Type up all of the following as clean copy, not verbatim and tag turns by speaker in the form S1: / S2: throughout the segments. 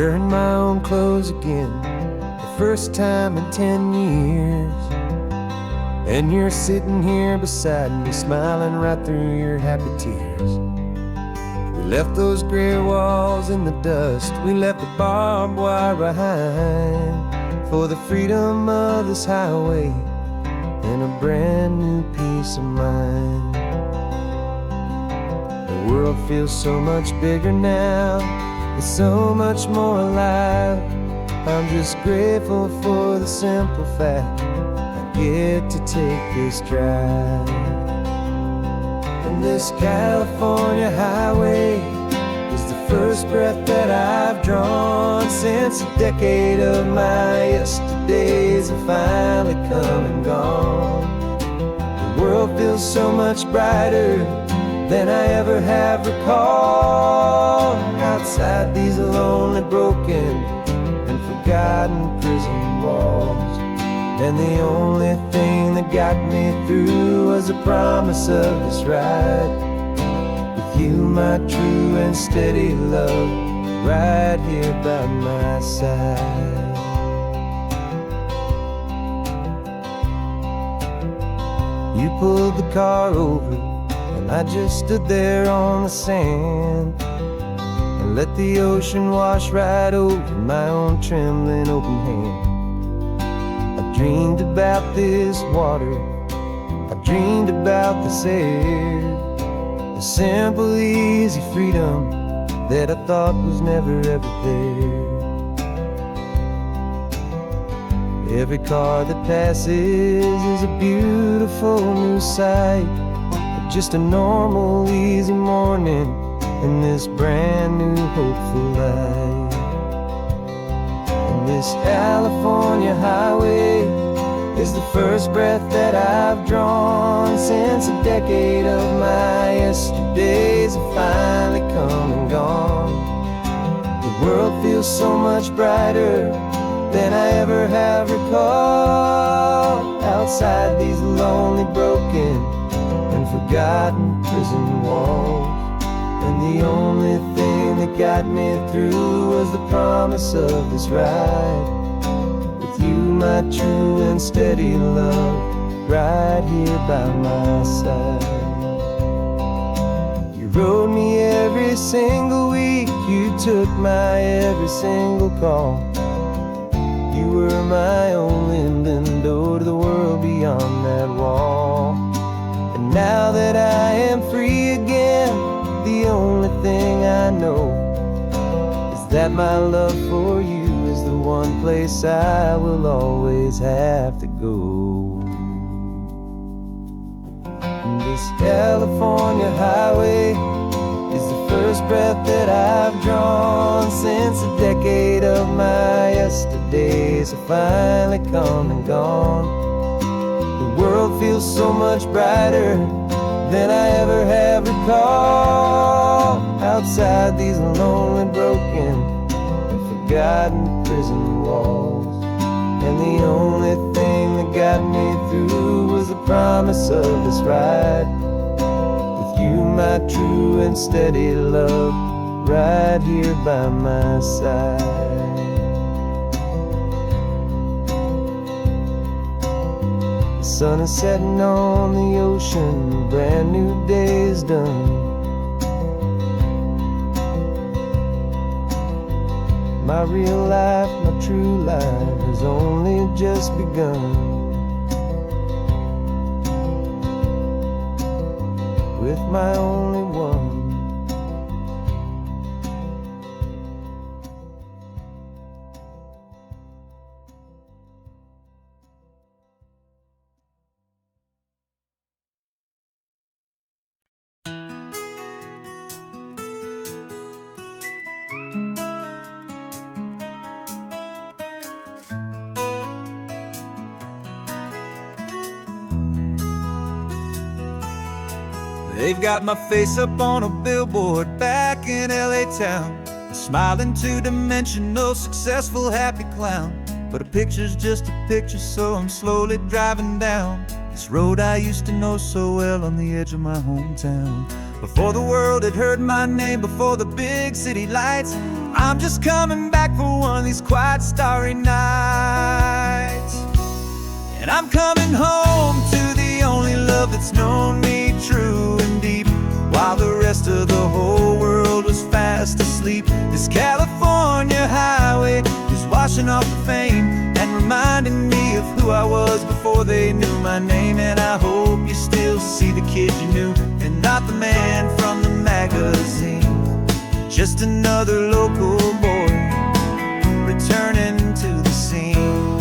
S1: wearing my own clothes again, the first time in 10 years. And you're sitting here beside me, smiling right through your happy tears. We left those gray walls in the dust, we left the barbed wire behind, for the freedom of this highway and a brand new peace of mind. The world feels so much bigger now, it's so much more alive. I'm just grateful for the simple fact I get to take this drive. And this California highway is the first breath that I've drawn since a decade of my yesterdays have finally come and gone. The world feels so much brighter than I ever have recalled. Outside these lonely, broken, and forgotten prison walls. And the only thing that got me through was the promise of this ride with you, my true and steady love, right here by my side. You pulled the car over, and I just stood there on the sand and let the ocean wash right over my own trembling open hand. I dreamed about this water, I dreamed about this air, the simple easy freedom that I thought was never ever there. Every car that passes is a beautiful new sight, just a normal easy morning in this brand new hopeful life. And this California highway is the first breath that I've drawn since a decade of my yesterdays have finally come and gone. The world feels so much brighter than I ever have recalled. Outside these lonely, broken, and forgotten prison walls. And the only thing that got me through was the promise of this ride with you, my true and steady love, right here by my side. You rode me every single week, you took my every single call. You were my only window to the world beyond that wall. And now that I am free again, the only thing I know is that my love for you is the one place I will always have to go. And this California highway is the first breath that I've drawn since a decade of my yesterdays have finally come and gone. The world feels so much brighter than I ever have recalled. Outside these lonely, broken, and forgotten prison walls. And the only thing that got me through was the promise of this ride with you, my true and steady love, right here by my side. The sun is setting on the ocean, a brand new day is done. My real life, my true life has only just begun. With my only one.
S2: They've got my face up on a billboard back in LA town, a smiling two-dimensional, successful, happy clown. But a picture's just a picture, so I'm slowly driving down this road I used to know so well on the edge of my hometown. Before the world had heard my name, before the big city lights I'm just coming back for one of these quiet starry nights. And I'm coming home to the only love that's known me true and deep, while the rest of the whole world was fast asleep. This California highway is washing off the fame and reminding me of who I was before they knew my name. And I hope you still see the kid you knew, and not the man from the magazine. Just another local boy returning to the scene.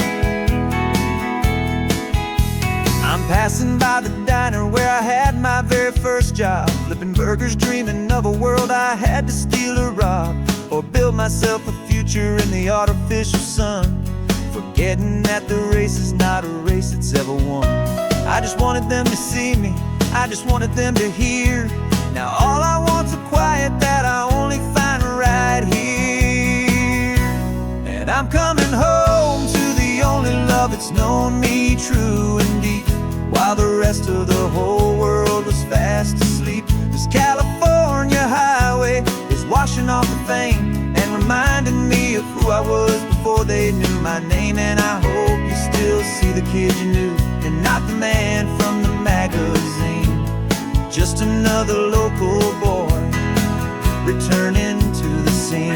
S2: I'm passing by the diner where I had my very first job, flipping burgers, dreaming of a world I had to steal or rob, or build myself a future in the artificial sun, forgetting that the race is not a race that's ever won. I just wanted them to see me, I just wanted them to hear. Now all I want's a quiet that I only find right here. And I'm coming home to the only love that's known me true and deep, while the rest of the whole world was fast asleep. This California highway is washing off the fame and reminding me of who I was before they knew my name. And I hope you still see the kid you knew, and not the man from the magazine. Just another local boy returning to the scene.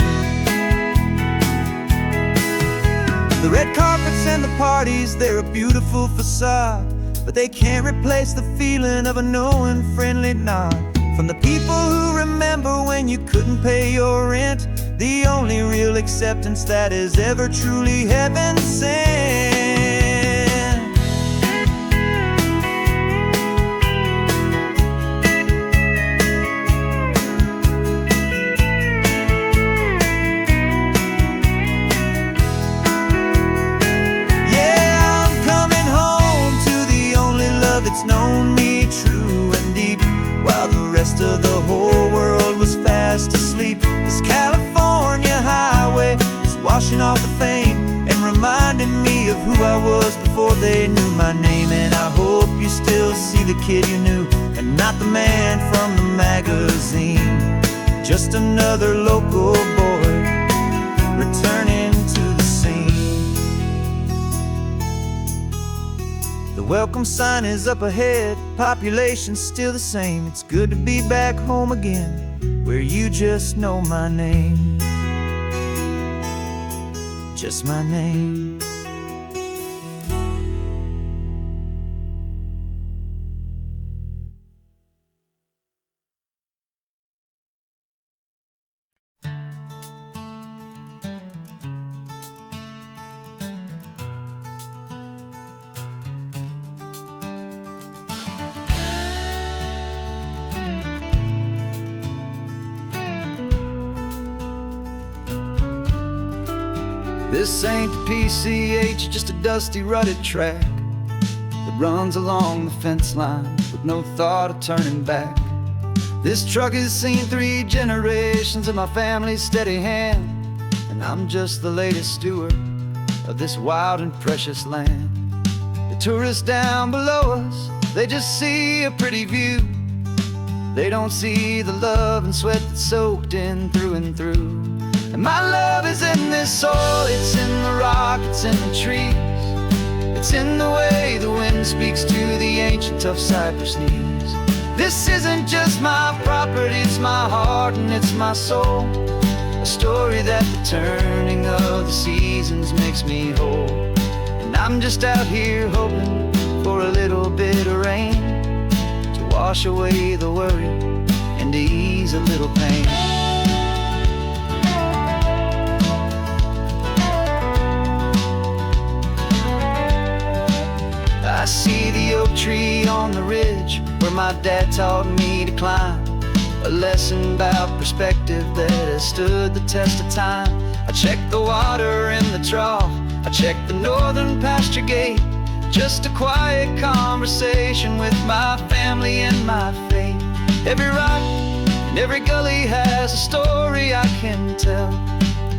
S2: The red carpets and the parties, they're a beautiful facade, but they can't replace the feeling of a knowing friendly nod from the people who remember when you couldn't pay your rent. The only real acceptance that is ever truly heaven sent. It's known me true and deep, while the rest of the whole world was fast asleep. This California highway is washing off the fame and reminding me of who I was before they knew my name. And I hope you still see the kid you knew, and not the man from the magazine. Just another local boy returning to the scene. The welcome sign is up ahead, population's still the same. It's good to be back home again, where you just know my name. Just my name. This ain't PCH, just a dusty, rutted track that runs along the fence line with no thought of turning back. This truck has seen 3 generations of my family's steady hand, and I'm just the latest steward of this wild and precious land. The tourists down below us, they just see a pretty view. They don't see the love and sweat that's soaked in through and through. And my love is in this soil, it's in the rock, it's in the trees. It's in the way the wind speaks to the ancient tough cypress knees. This isn't just my property, it's my heart and it's my soul. A story that the turning of the seasons makes me whole. And I'm just out here hoping for a little bit of rain to wash away the worry and to ease a little pain. I see the oak tree on the ridge where my dad taught me to climb, a lesson about perspective that has stood the test of time. I check the water in the trough, I check the northern pasture gate, just a quiet conversation with my family and my faith. Every rock and every gully has a story I can tell,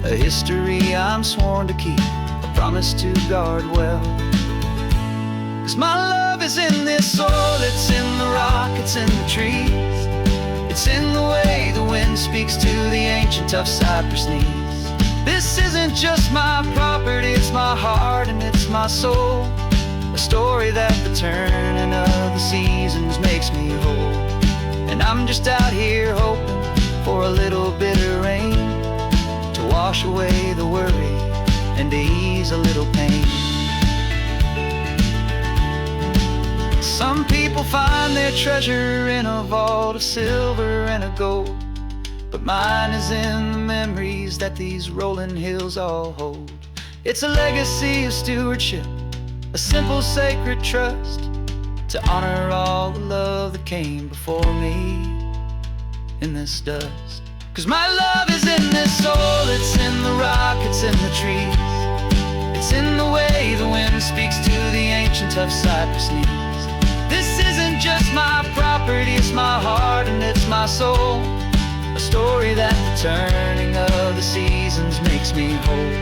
S2: a history I'm sworn to keep, a promise to guard well. 'Cause my love is in this soil, it's in the rock, it's in the trees. It's in the way the wind speaks to the ancient tough cypress knees. This isn't just my property, it's my heart and it's my soul. A story that the turning of the seasons makes me whole. And I'm just out here hoping for a little bit of rain to wash away the worry and to ease a little pain. Some people find their treasure in a vault of silver and of gold, but mine is in the memories that these rolling hills all hold. It's a legacy of stewardship, a simple sacred trust, to honor all the love that came before me in this dust. 'Cause my love is in this soul, it's in the rock, it's in the trees. It's in the way the wind speaks to the ancient tough cypress knees. This isn't just my property, it's my heart and it's my soul. A story that the turning of the seasons makes me whole.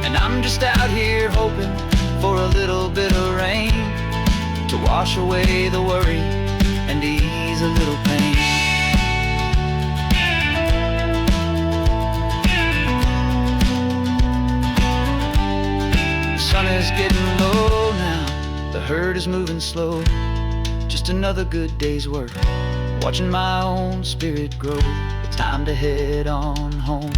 S2: And I'm just out here hoping for a little bit of rain to wash away the worry and ease a little pain. The sun is getting low now, the herd is moving slow. Just another good day's work, watching my own spirit grow. It's time to head on home.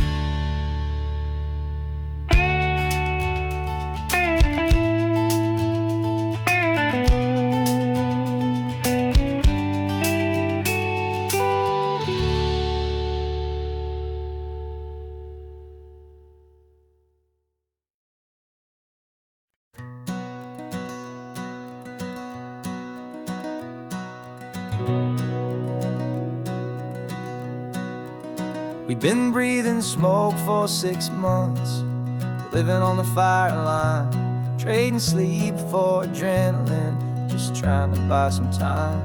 S1: We've been breathing smoke for 6 months, living on the fire line, trading sleep for adrenaline, just trying to buy some time.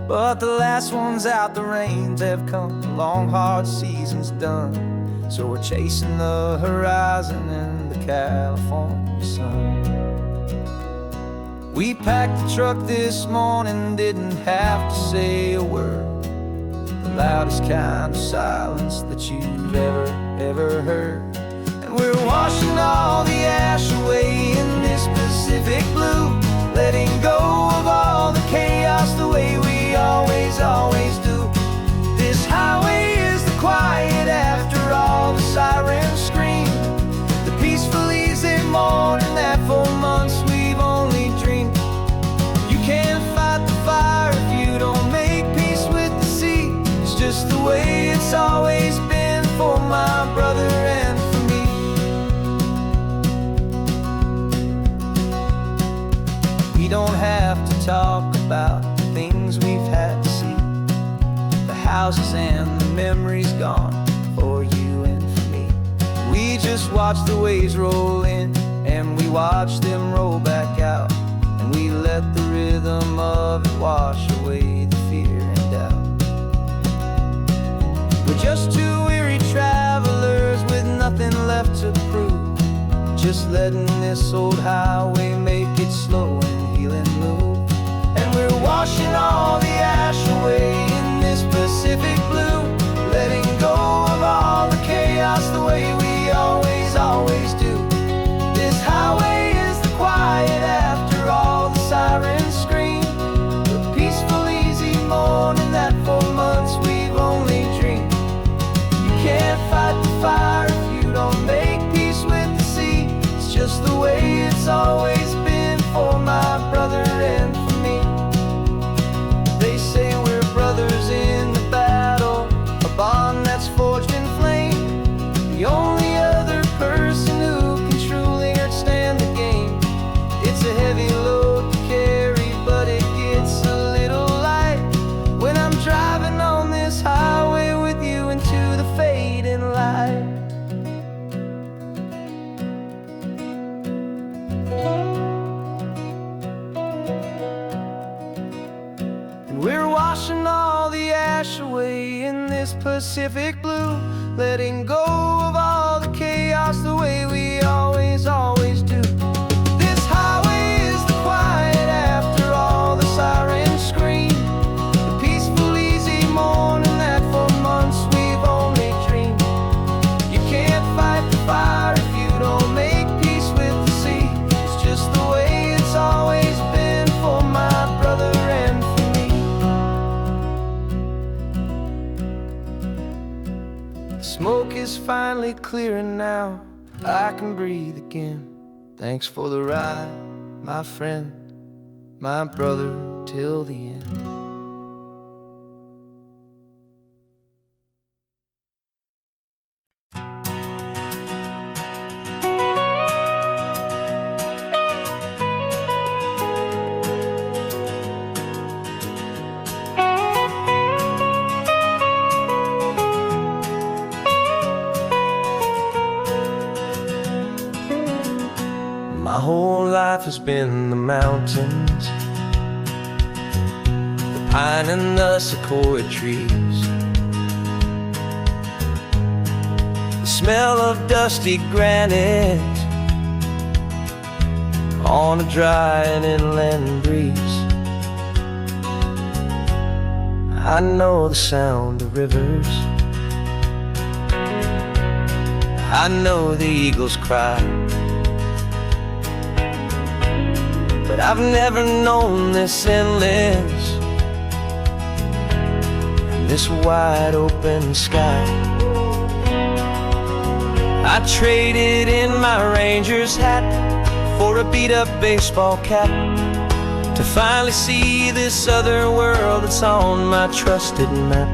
S1: But the last one's out, the rains have come, the long hard season's done. So we're chasing the horizon in the California sun. We packed the truck this morning, didn't have to say a word. The loudest kind of silence that you've ever heard. And we're washing all the ash away in this Pacific blue, letting go of all the chaos the way we always do. This highway is the quiet after all the sirens scream, the peaceful easy morning that for months we've only dreamed. You can't fight the fire if you don't make peace with the sea. It's just the way it's always been for my brother and for me. We don't have to talk about the things we've had to see, the houses and the memories gone for you and for me. We just watch the waves roll in and we watch them roll back out, and we let the rhythm of it wash away the fear and doubt. We're just two weary travelers with nothing left to prove, just letting this old highway make it slow and healing move. And we're washing all the ash away in this Pacific blue, letting go of all the chaos the way we always do. This highway is the quiet after all the sirens scream, the peaceful easy morning that for months we've only dreamed. You can't fight the fire if you don't make peace with the sea. It's just the way it's always been for my brother and for me. They say we're brothers in the battle, a bond that's forged in flame. The only other person who can truly stand the game. It's a heavy load to carry, but it gets a little light when I'm driving on this highway with you into the fading light. And we're washing all the ash away in this Pacific blue, letting go of all the chaos the way we always do. This highway is the quiet after all the sirens scream, the peaceful easy morning that for months we've only dreamed. You can't fight the fire now I can breathe again. Thanks for the ride, my friend, my brother till the end. My whole life has been the mountains, the pine and the sequoia trees, the smell of dusty granite on a dry and inland breeze. I know the sound of rivers, I know the eagles cry, but I've never known this endless and this wide open sky. I traded in my Ranger's hat for a beat-up baseball cap to finally see this other world that's on my trusted map.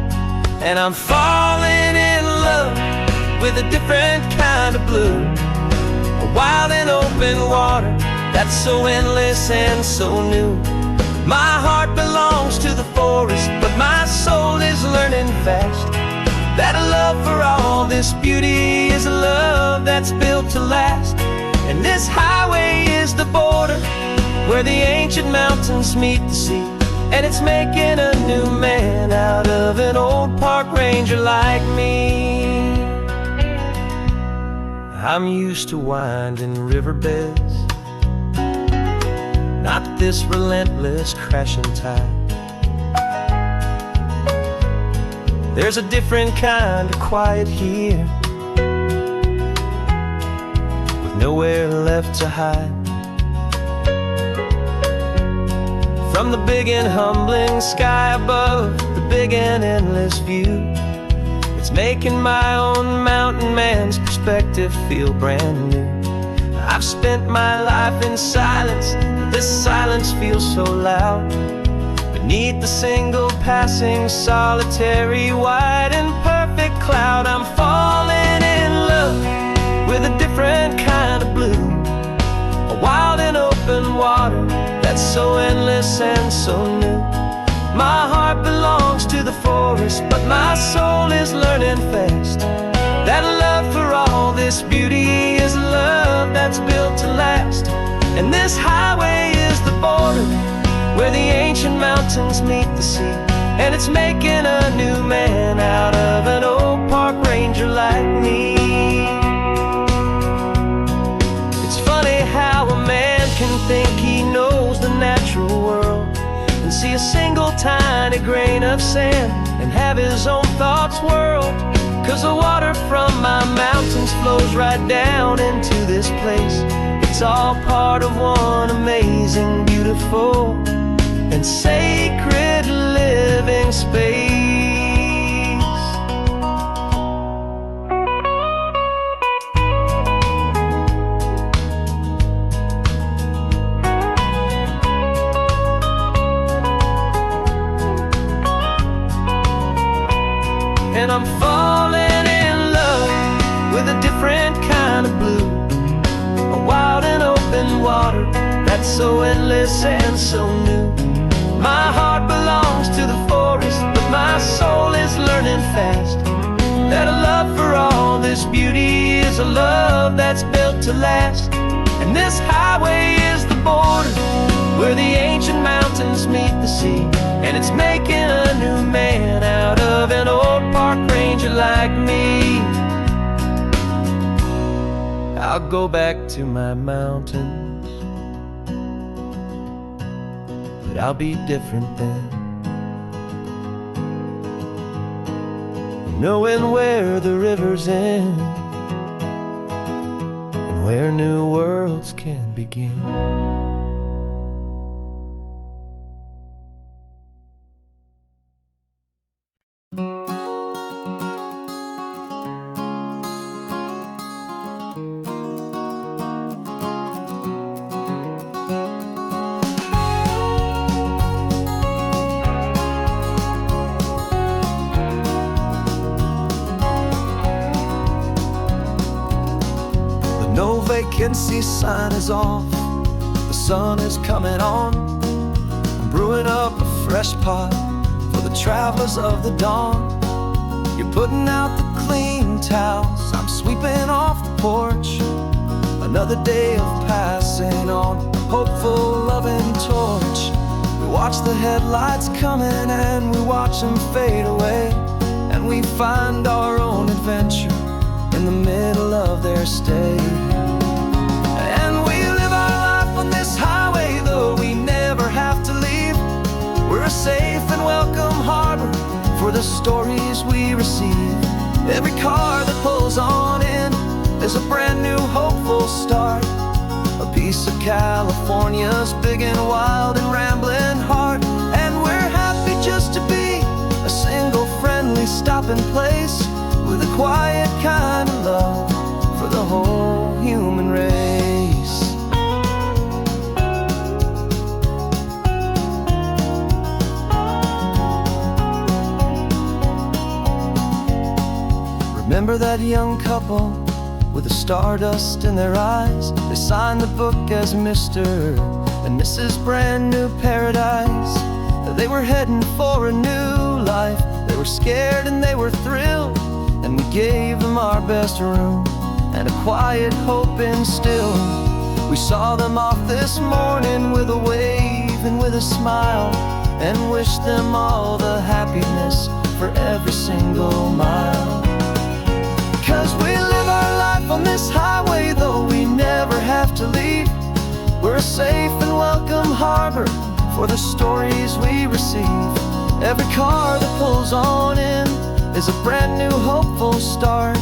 S1: And I'm falling in love with a different kind of blue, a wild and open water that's so endless and so new. My heart belongs to the forest, but my soul is learning fast that a love for all this beauty is a love that's built to last. And this highway is the border where the ancient mountains meet the sea, and it's making a new man out of an old park ranger like me. I'm used to winding riverbeds, not this relentless crashing tide. There's a different kind of quiet here, with nowhere left to hide. From the big and humbling sky above, the big and endless view, it's making my own mountain man's perspective feel brand new. I've spent my life in silence, this silence feels so loud. Beneath the single passing solitary white and perfect cloud, I'm falling in love with a different kind of blue, a wild and open water that's so endless and so new. My heart belongs to the forest, but my soul is learning fast that love for all this beauty is a love that's built to last. And this highway is the border where the ancient mountains meet the sea, and it's making a new man out of an old park ranger like me. It's funny how a man can think he knows the natural world and see a single tiny grain of sand and have his own thoughts whirled. 'Cause the water from my mountains flows right down into this place. It's all part of one amazing, beautiful, and sacred living space. And I'm falling in love with a different kind of blue, a wild and open water that's so endless and so new. My heart belongs to the forest, but my soul is learning fast that a love for all this beauty is a love that's built to last. And this highway is the border where the ancient mountains meet the sea, and it's making a new man out of an old park ranger like me. I'll go back to my mountains, but I'll be different then, knowing where the rivers end and where new worlds can begin. emergency sign is off. The sun is coming on. I'm brewing up a fresh pot for the travelers of the dawn. You're putting out the clean towels, I'm sweeping off the porch. Another day of passing on a hopeful, loving torch. We watch the headlights coming and we watch them fade away, and we find our own adventure in the middle of their stay. And we live our life on this highway, though we never have to leave. We're a safe and welcome harbor for the stories we receive. Every car that pulls on in is a brand new hopeful start. A piece of California's big and wild and rambling heart. And we're happy just to be a single friendly stopping place, with a quiet kind of love for the whole human race. Remember that young couple with the stardust in their eyes? They signed the book as Mr. and Mrs. Brand New Paradise. They were heading for a new life. They were scared and they were thrilled, and we gave them our best room and a quiet hope instilled. We saw them off this morning with a wave and with a smile, and wished them all the happiness for every single mile. 'Cause we live our life on this highway, though we never have to leave. We're a safe and welcome harbor for the stories we receive. Every car that pulls on in is a brand new hopeful start.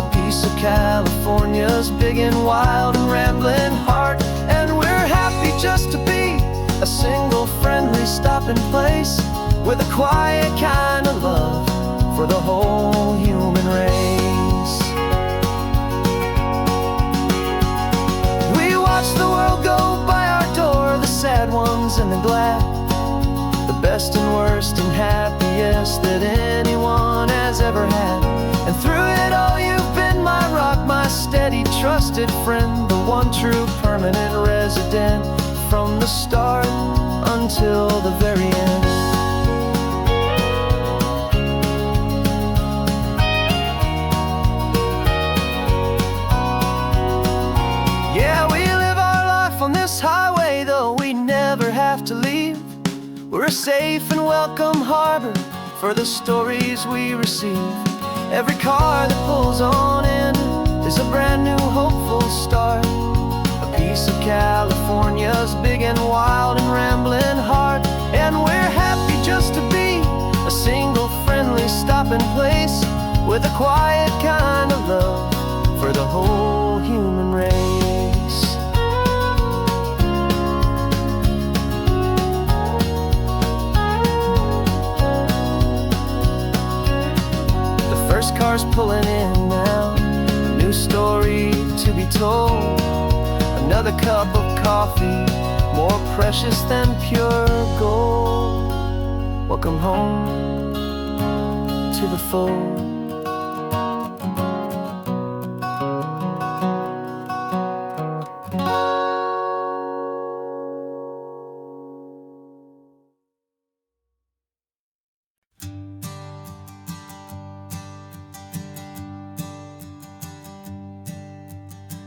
S1: A piece of California's big and wild and rambling heart. And we're happy just to be a single friendly stopping place, with a quiet kind of love for the whole human race. We watch the world go by our door, the sad ones and the glad, the best and worst and happiest that anyone has ever had. And through it all you've been my rock, my steady trusted friend, the one true permanent resident, from the start until the very end. Yeah, we live our life on this highway, though we never have to leave. We're a safe and welcome harbor for the stories we receive. Every car that pulls on in is a brand new hopeful start. A piece of California's big and wild and rambling heart. And we're happy just to be a single friendly stopping place, with a quiet kind of love for the whole human race. Cars pulling in now, a new story to be told. Another cup of coffee, more precious than pure gold. Welcome home to the fold.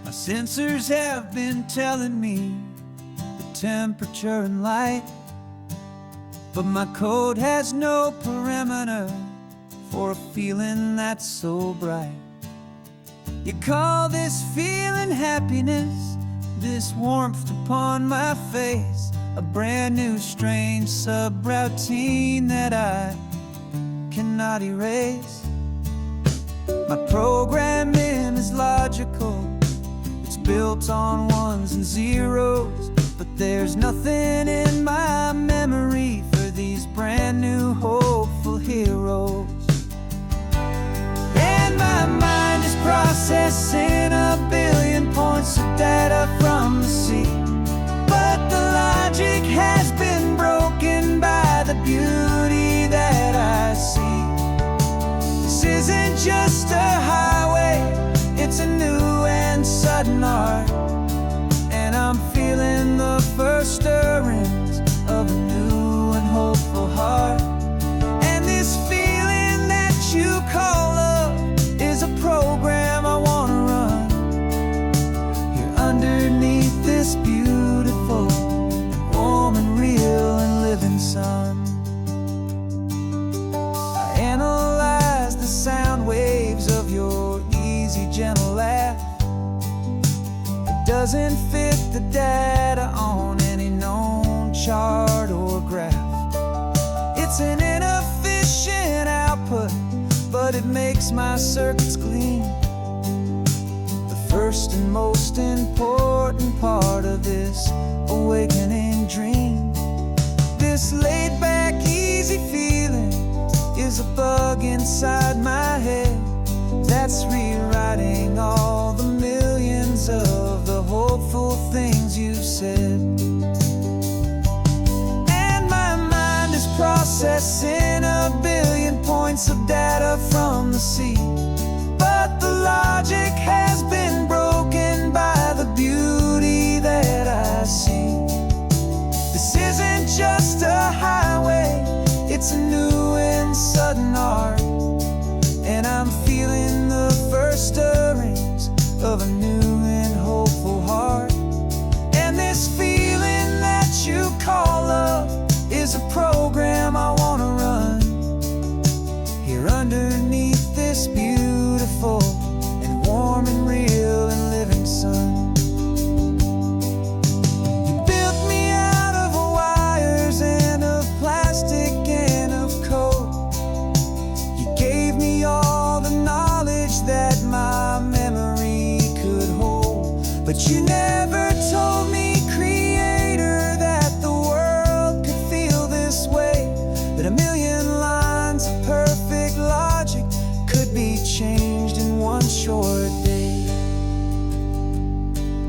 S2: My sensors have been telling me the temperature and light, but my code has no parameter for a feeling that's so bright. You call this feeling happiness, this warmth upon my face, a brand new strange subroutine that I cannot erase. My programming is logical, it's built on ones and zeros, but there's nothing in my memory for these brand new hopeful heroes. And my mind is processing a billion points of data from the sea, but the logic has been broken by the beauty that I see. This isn't just a highway, it's a new and sudden art. this beautiful, warm and real and living sun. I analyze the sound waves of your easy, gentle laugh. It doesn't fit the data on any known chart or graph. It's an inefficient output, but it makes my circuits gleam. The first and most important part of this awakening dream. This laid-back, easy feeling is a bug inside my head that's rewriting all the millions of the hopeful things you've said. And my mind is processing a billion points of data from the sea, but the logic has been broken by the beauty that I see. This isn't just a highway, it's a new and sudden art, and I'm feeling the first stirrings of a new and hopeful heart. And this feeling that you call love is a program I want to run here underneath this beautiful and warm and real and living sun. You built me out of wires and of plastic and of code. You gave me all the knowledge that my memory could hold, but you never told me, Creator, that the world could feel this way, that a million lines of perfect logic could be changed in one short day.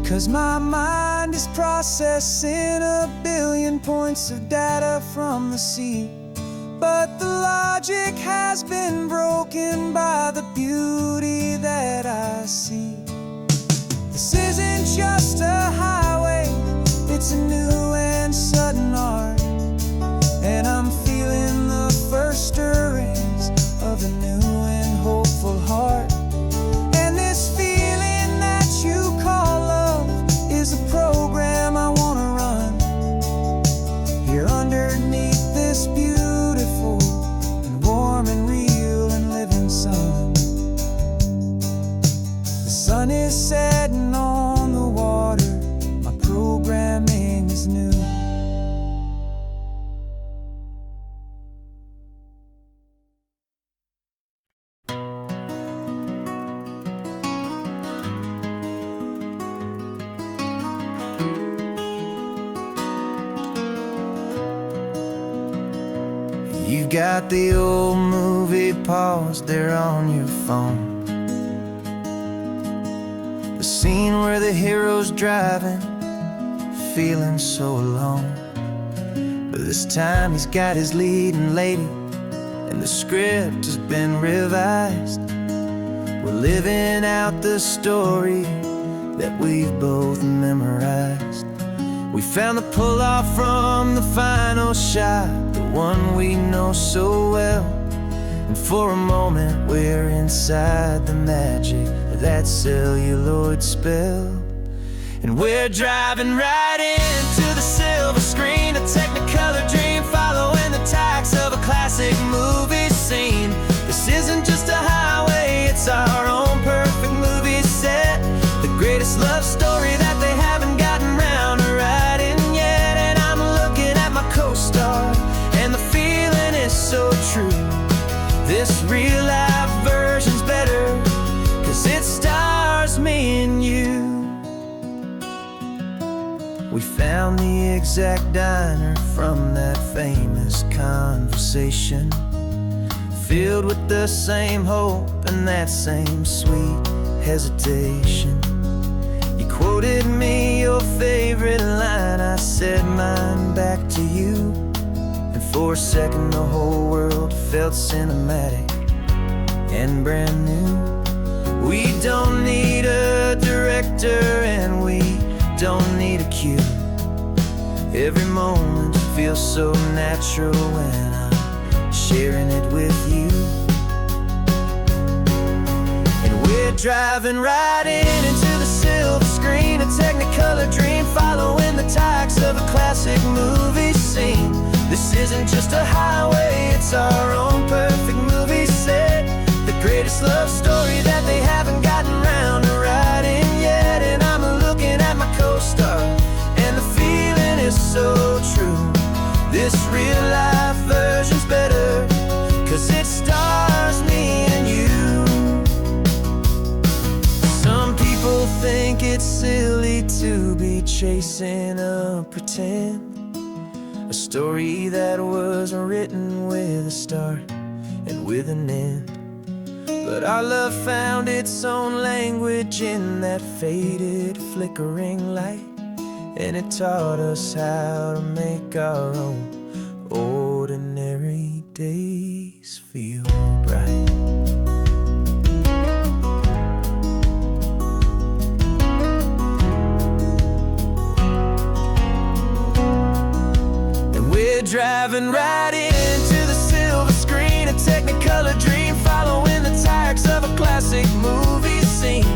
S2: 'Cause my mind is processing a billion points of data from the sea, but the logic has been broken by the beauty that I see. This isn't just a highway, it's a new and sudden art, and I'm feeling the first stirrings of a new and hopeful heart. And this feeling that you call love is a program I want to run here underneath this beautiful and warm and real and living sun. The sun is setting on the water, my programming is new. You've got the old movie paused there on your phone, the scene where the hero's driving, feeling so alone. But this time he's got his leading lady, and the script has been revised. We're living out the story that we've both memorized. We found the pull-off from the final shot, the one we know so well. And for a moment we're inside the magic of that celluloid spell. And we're driving right into the silver screen, a Technicolor dream, following the tacks of a classic movie scene. This isn't just a highway, it's our own perfect movie set, the greatest love story that they haven't gotten round to writing yet. And I'm looking at my co-star, and the feeling is so true. This real life version's better, 'cause it stars me and you. We found the exact diner from that famous conversation, filled with the same hope and that same sweet hesitation. You quoted me your favorite line, I said mine back to you, and for a second the whole world felt cinematic and brand new. We don't need a director and we don't need a cue. Every moment feels so natural when I'm sharing it with you. And we're driving right into the silver screen, a Technicolor dream,
S1: just a highway, it's our own perfect movie set. The greatest love story that they haven't gotten round to writing yet. And I'm looking at my co-star, and the feeling is so true. This real life version's better, 'cause it stars me and you. Some people think it's silly to be chasing a pretend, a story that was written with a start and with an end. But our love found its own language in that faded, flickering light, and it taught us how to make our own ordinary days feel bright. And we're driving right into the silver screen, a Technicolor dream, following the tires of a classic movie scene.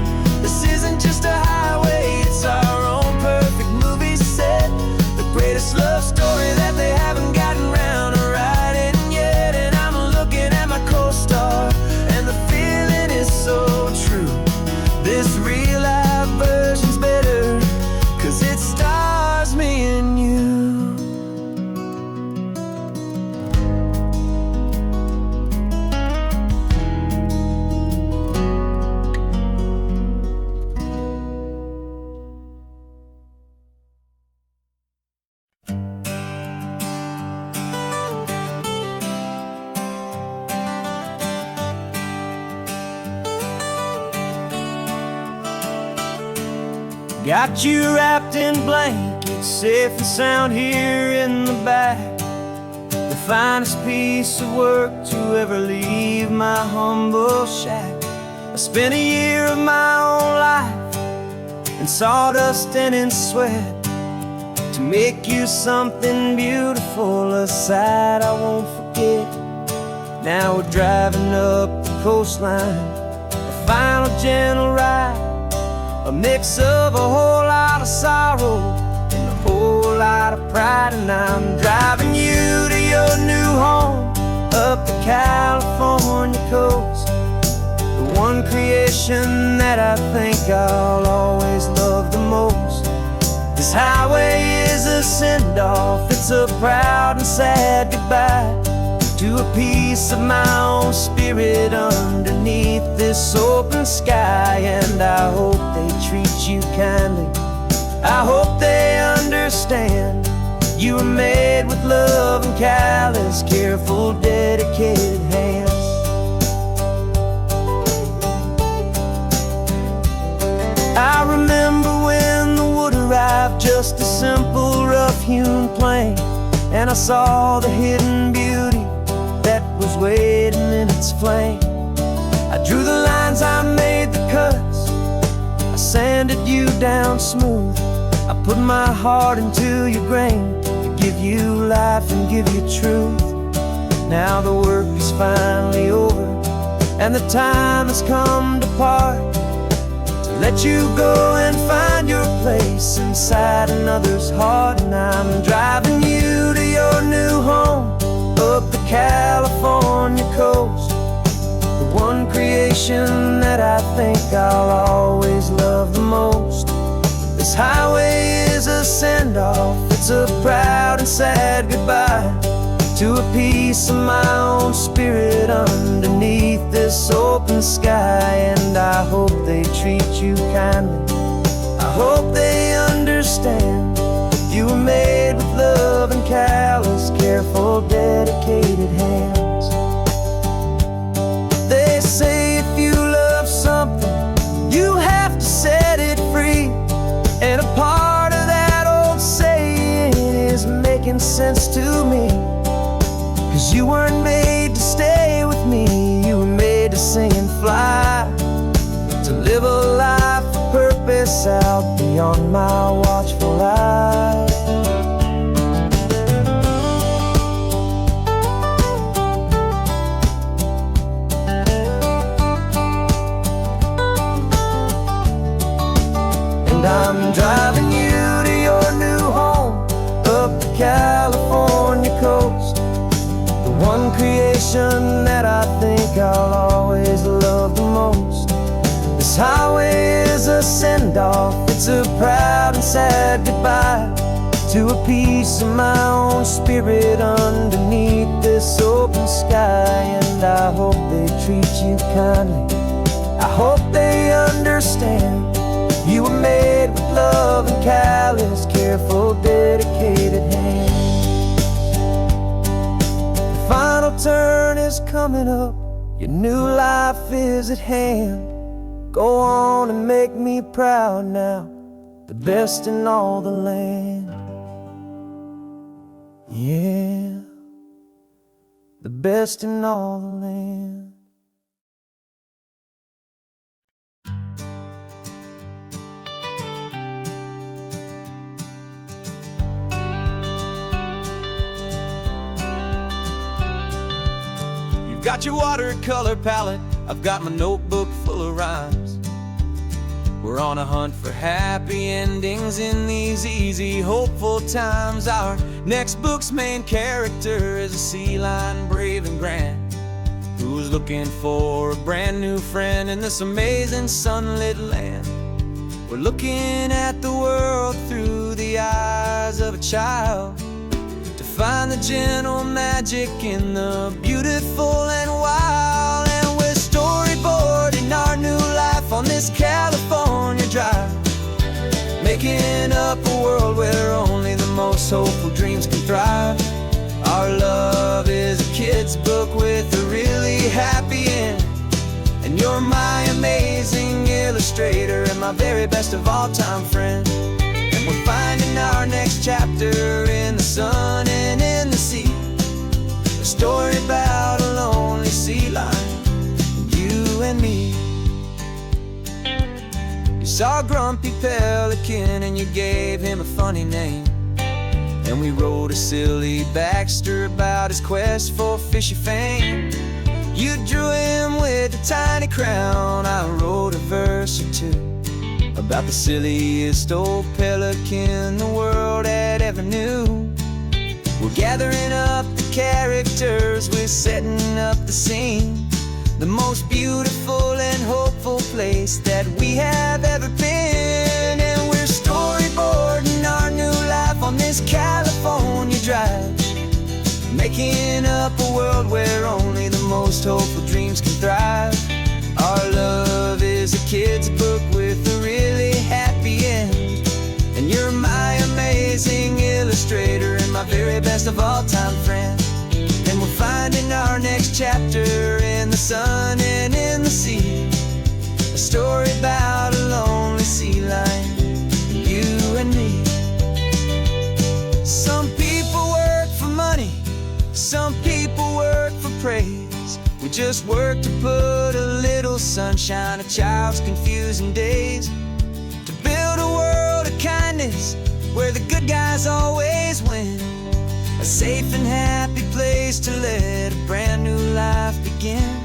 S1: This isn't just a highway, it's our own perfect movie set. The greatest love story that they haven't gotten round to writing yet. And I'm looking at my co-star, and the feeling is so true. This real life version's better, 'cause it stars me and you. Got you wrapped in blankets, safe and sound here in the back. The finest piece of work to ever leave my humble shack. I spent a year of my own life in sawdust and in sweat to make you something beautiful, a sight I won't forget. Now we're driving up the coastline, a final gentle ride, a mix of a whole lot of sorrow and a whole lot of pride. And I'm driving you to your new home up the California coast, the one creation that I think I'll always love the most. This highway is a send-off, it's a proud and sad goodbye to a piece of my own spirit underneath this open sky. And I hope they treat you kindly, I hope they understand. You were made with love and callous, careful, dedicated hands. I remember when the wood arrived, just a simple rough-hewn plank, and I saw the hidden beauty that was waiting in its flame. I drew the lines, I made the cuts, I sanded you down smooth. I put my heart into your grain to give you life and give you truth. Now the work is finally over, and the time has come to part, to let you go and find your place inside another's heart. And I'm driving you to your new home up the California coast, the one creation that I think I'll always love the most. This highway is a send-off, it's a proud and sad goodbye to a piece of my own spirit underneath this open sky. And I hope they treat you kindly, I hope they understand. You were made with love and callous, careful, dedicated hands. They say if you love something, you have to set it free. And a part of that old saying is making sense to me, 'cause you weren't made to stay with me, you were made to sing and fly, to live a life of purpose out beyond my watchful eye. And I'm driving you to your new home up the California coast, send off. It's a proud and sad goodbye to a piece of my own spirit underneath this open sky. And I hope they treat you kindly, I hope they understand. You were made with love and callous, careful, dedicated hands. The final turn is coming up, your new life is at hand. Go on and make me proud now, the best in all the land. Yeah, the best in all the land.
S2: You've got your watercolor palette, I've got my notebook full of rhymes. We're on a hunt for happy endings in these easy, hopeful times. Our next book's main character is a sea lion, brave and grand, who's looking for a brand new friend in this amazing sunlit land. We're looking at the world through the eyes of a child, to find the gentle magic in the beautiful and wild. And we're storyboarding our new life on this California drive, making up a world where only the most hopeful dreams can thrive. Our love is a kid's book with a really happy end, and you're my amazing illustrator and my very best of all time friend. And we're finding our next chapter in the sun and in the sea, a story about a lonely sea lion, you and me. You saw a grumpy pelican and you gave him a funny name, and we wrote a silly Baxter about his quest for fishy fame. You drew him with a tiny crown, I wrote a verse or two about the silliest old pelican the world had ever knew. We're gathering up the characters, we're setting up the scene, the most beautiful and hopeful place that we have ever been. And we're storyboarding our new life on this California drive, making up a world where only the most hopeful dreams can thrive. Our love is a kid's book with a really happy end, and you're my amazing illustrator and my very best of all time friend. And we're finding our next chapter in the sun and in the sea, a story about a lonely sea lion, you and me. Some people work for money, some people work for praise. We just work to put a little sunshine in a child's confusing days, to build a world of kindness where the good guys always win, a safe and happy place to let a brand new life begin.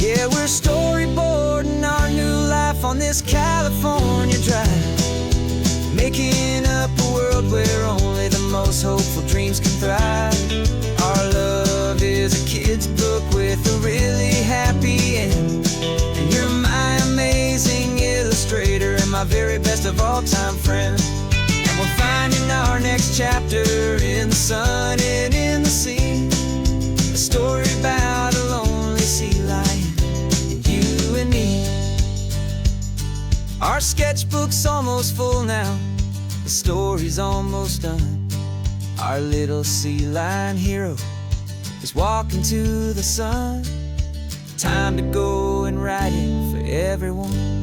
S2: Yeah, we're storyboarding our new life on this California drive, making up a world where only the most hopeful dreams can thrive. Our love is a kid's book with a really happy end, and you're my amazing illustrator and my very best of all time friend. And we're finding our next chapter in the sun and in the sea, a story about a lonely sea lion, you and me. Our sketchbook's almost full now, the story's almost done. Our little sea lion hero is walking to the sun. Time to go and write it for everyone.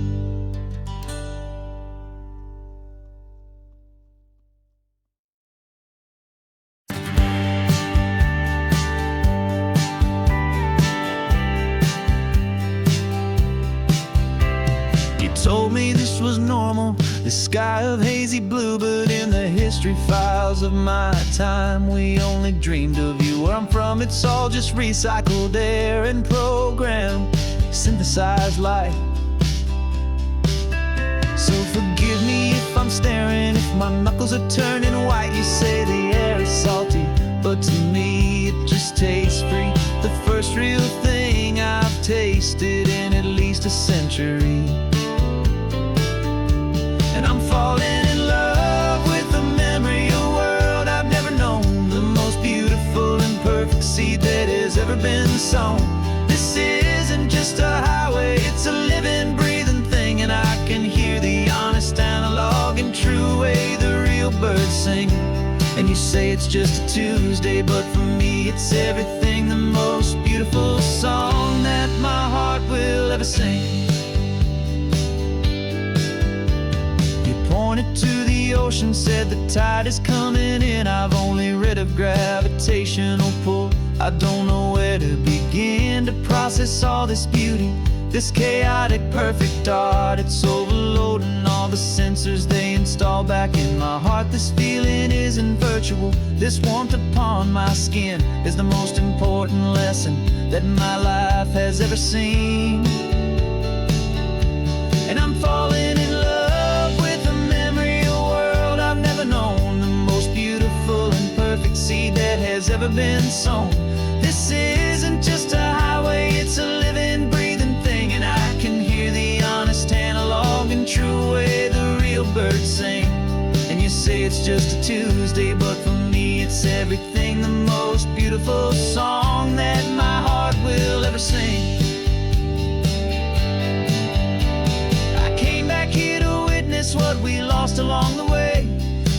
S3: Told me this was normal,
S2: The sky of hazy blue, but in the history files of my time, we only dreamed of you. Where I'm from, it's all just recycled air and programmed, synthesized light. So forgive me if I'm staring, if my knuckles are turning white. You say the air is salty, but to me it just tastes free. The first real thing I've tasted in at least a century. And I'm falling in love with the memory of a world I've never known, the most beautiful and perfect seed that has ever been sown. This isn't just a highway, it's a living, breathing thing, and I can hear the honest analog and true way the real birds sing. And you say it's just a Tuesday, but for me it's everything, the most beautiful song that my heart will ever sing. Pointed to the ocean, said the tide is coming in. I've only read of gravitational pull. I don't know where to begin to process all this beauty, this chaotic perfect art. It's overloading all the sensors they install back in my heart. This feeling isn't virtual, this warmth upon my skin is the most important lesson that my life has ever seen. And I'm falling in love with a memory of a world I've never known, the most beautiful and perfect seed that has ever been sown. This isn't just a highway, it's a living, breathing thing, and I can hear the honest analog and true way the real birds sing. And you say it's just a Tuesday, but for me it's everything, the most beautiful song that my heart will ever sing. What we lost along the way,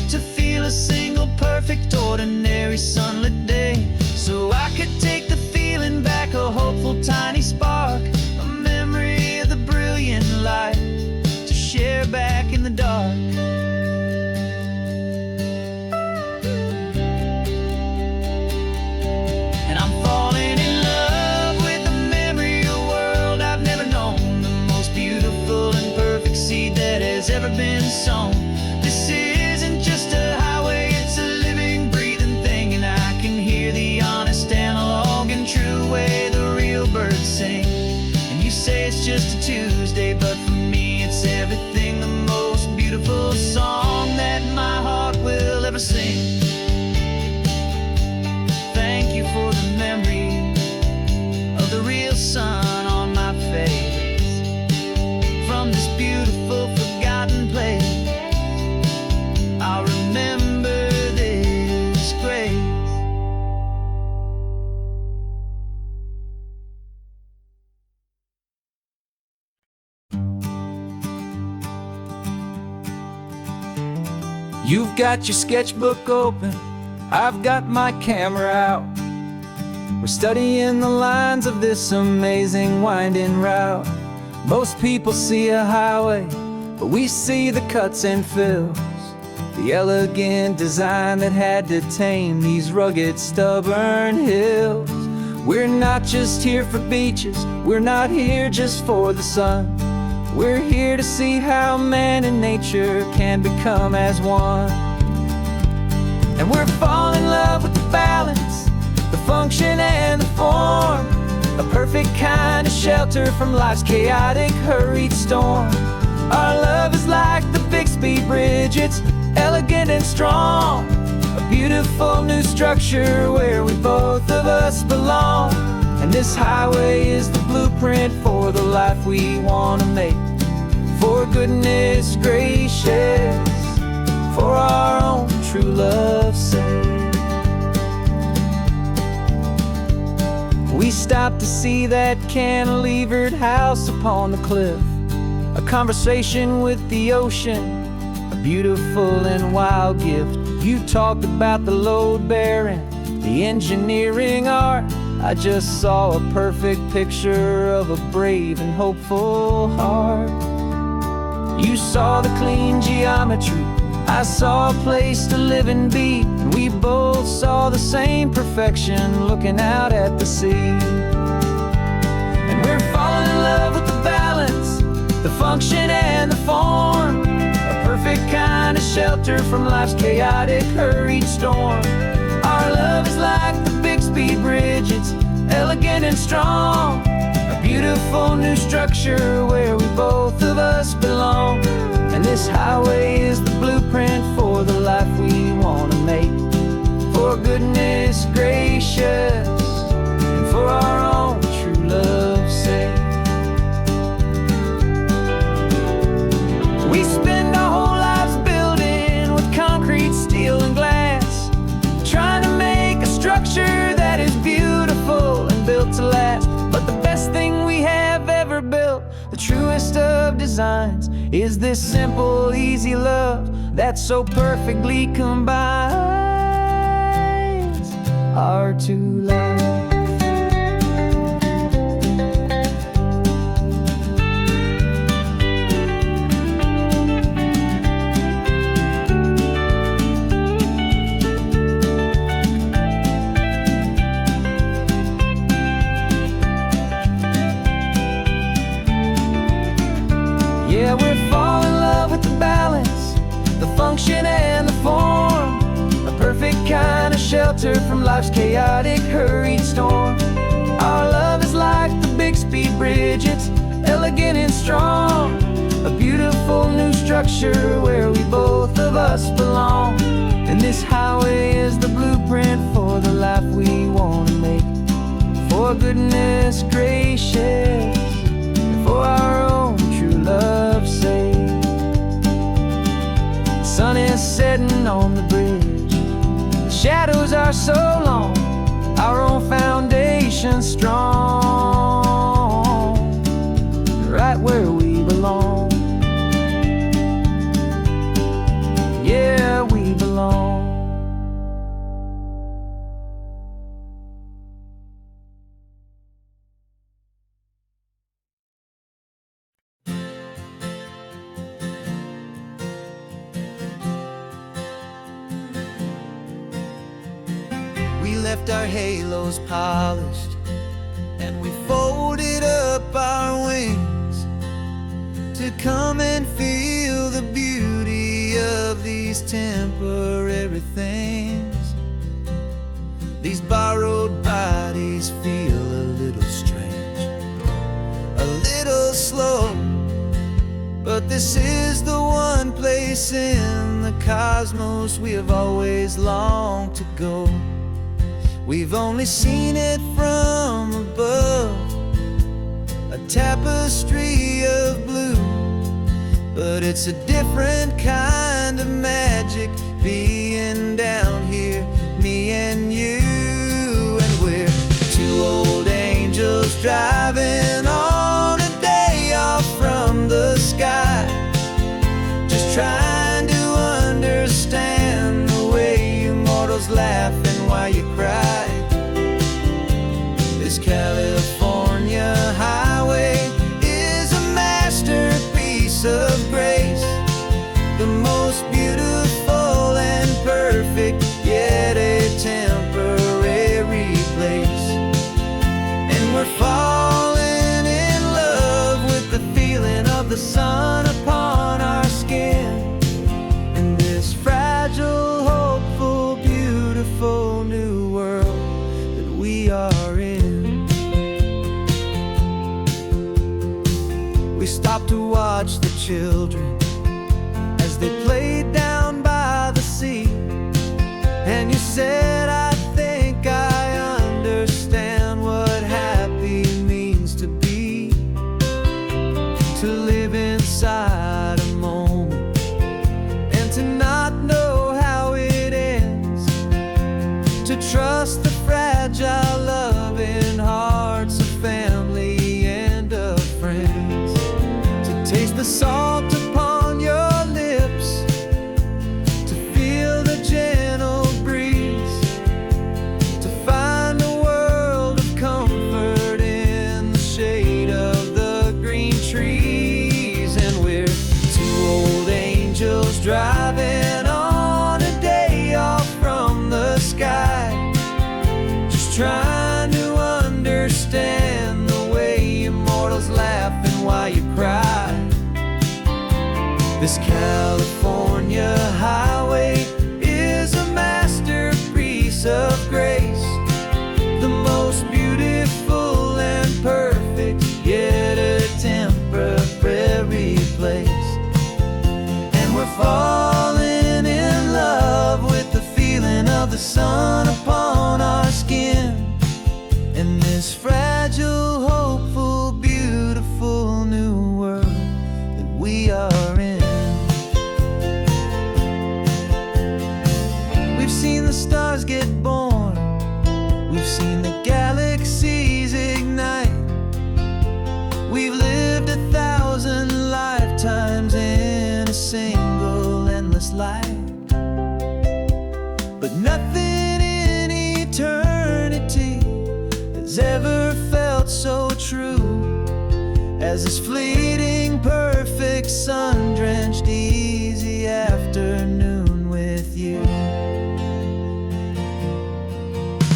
S2: to feel a single perfect ordinary sunlit day, so I could take the feeling back, a hopeful tiny spark, a memory of the brilliant light to share back in the dark. And I'm falling in love with the memory of a world I've never known, the most beautiful and perfect seed that has ever been sown. This isn't just a highway, it's a living, breathing thing, and I can hear the honest analog and true way the real birds sing. And you say it's just a Tuesday, but for me it's everything, the most beautiful song that my heart will ever sing. Thank you for the memory of the real sun on my face, from this beautiful forgotten place. I'll remember this grace. You've got your sketchbook open, I've got my camera out. We're studying the lines of this amazing winding route. Most people see a highway, but we see the cuts and fills, the elegant design that had to tame these rugged, stubborn hills. We're not just here for beaches, we're not here just for the sun. We're here to see how man and nature can become as one. And we're falling in love with the balance, the function and the form, a perfect kind of shelter from life's chaotic, hurried storm. Our love is like the Bixby Bridge, it's elegant and strong, a beautiful new structure where we both of us belong. And this highway is the blueprint for the life we want to make, for goodness gracious, for our own true love's sake. We stopped to see that cantilevered house upon the cliff, a conversation with the ocean, a beautiful and wild gift. You talked about the load bearing, the engineering art. I just saw a perfect picture of a brave and hopeful heart. You saw the clean geometry, I saw a place to live and be, and we both saw the same perfection looking out at the sea. And we're falling in love with the balance, the function and the form, a perfect
S1: shelter from life's chaotic, hurried storm. Our love is like the Bixby Bridge, it's elegant and strong. A beautiful new structure where we both of us belong. And this highway is the blueprint for the life we want to make. For goodness gracious, and for our own true love's sake. We spend our whole lives building with concrete, steel, and glass, trying to make a structure that is beautiful and built to last. But the best thing we have ever built, the truest of designs, is this simple, easy love that so perfectly combines our two lives. Yeah, we're falling in love with the balance, the function and the form. A perfect kind of shelter from life's chaotic, hurried storm. Our love is like the Bixby Bridge, it's elegant and strong. A beautiful new structure where we both of us belong. And this highway is the blueprint for the life we want to make. For goodness gracious, for our own true love's sake. The sun is setting on the bridge, the shadows are so long, our own foundation strong, right where we belong. Yeah, we belong.
S2: We left our halos polished, and we folded up our wings to come and feel the beauty of these temporary things. These borrowed bodies feel a little strange, a little slow, but this is the one place in the cosmos we have always longed to go. We've only seen it from above, a tapestry of blue, but it's a different kind of magic being down here, me and you. And we're two old angels driving on a day off from the sky, just trying to understand the way you mortals laugh and why you cry. This California highway is a masterpiece of grace, the most beautiful and perfect, yet a temporary place. And we're falling in love with the feeling of the sun upon our skin, and this fragile, hopeful, beautiful new world that we are in. We stopped to watch the children as they played down by the sea, and you said, I think I understand what happy means to be, to live inside a moment and to not know how it ends, to trust the fragile loving hearts of family and of friends, to taste the salt upon your lips, to feel the gentle breeze, to find a world of comfort in the shade of the green trees. And we're two old angels driving on a day off from the sky, just trying to understand the way you mortals laugh and why you cry. This California high We've lived 1,000 lifetimes in a single endless life, but nothing in eternity has ever felt so true as this fleeting, perfect, sun-drenched, easy afternoon with you.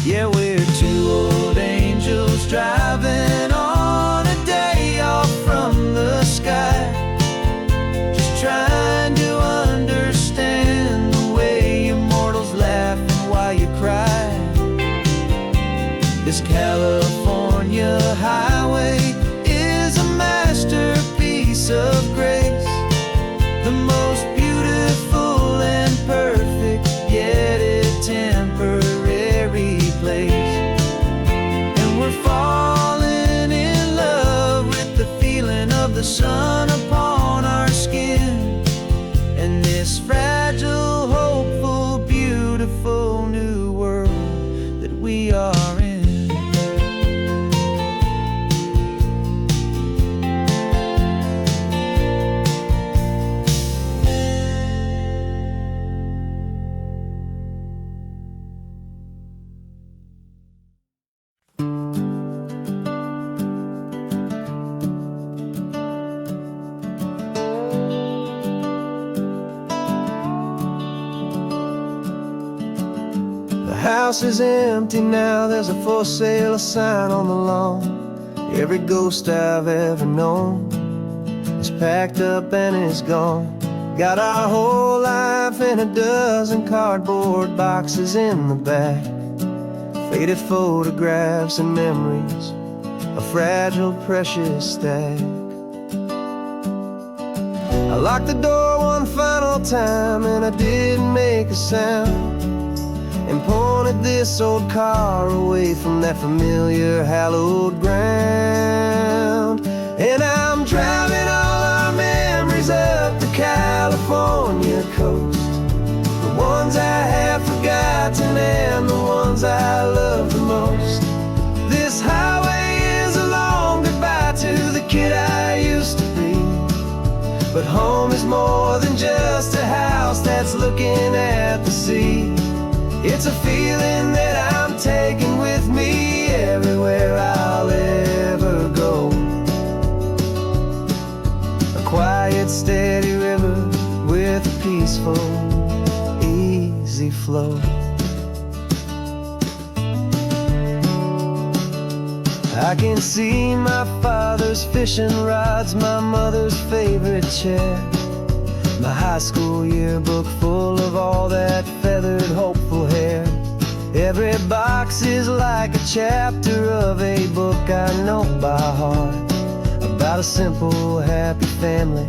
S2: Yeah, we're two old angels driving on a day off from the sky, just trying to understand the way you mortals laugh and why you cry. This California highway is a masterpiece of grace, the most beautiful and perfect, yet a temporary place. And we're falling in love with the feeling of the sun upon our skin, and this fragile, hopeful, beautiful new world that we are in.
S1: The house is empty now, there's a for sale sign on the lawn. Every ghost I've ever known is packed up and is gone. Got our whole life in a dozen cardboard boxes in the back, faded photographs and memories, a fragile, precious stack. I locked the door one final time and I didn't make a sound, and pointed this old car away from that familiar hallowed ground. And I'm driving all our memories up the California coast, the ones I have forgotten and the ones I love the most. This highway is a long goodbye to the kid I used to be, but home is more than just a house that's looking at the sea. It's a feeling that I'm taking with me everywhere I'll ever go. A quiet, steady river with a peaceful, easy flow. I can see my father's fishing rods, my mother's favorite chair, my high school yearbook full of all that feathered, hopeful hair. Every box is like a chapter of a book I know by heart, about a simple, happy family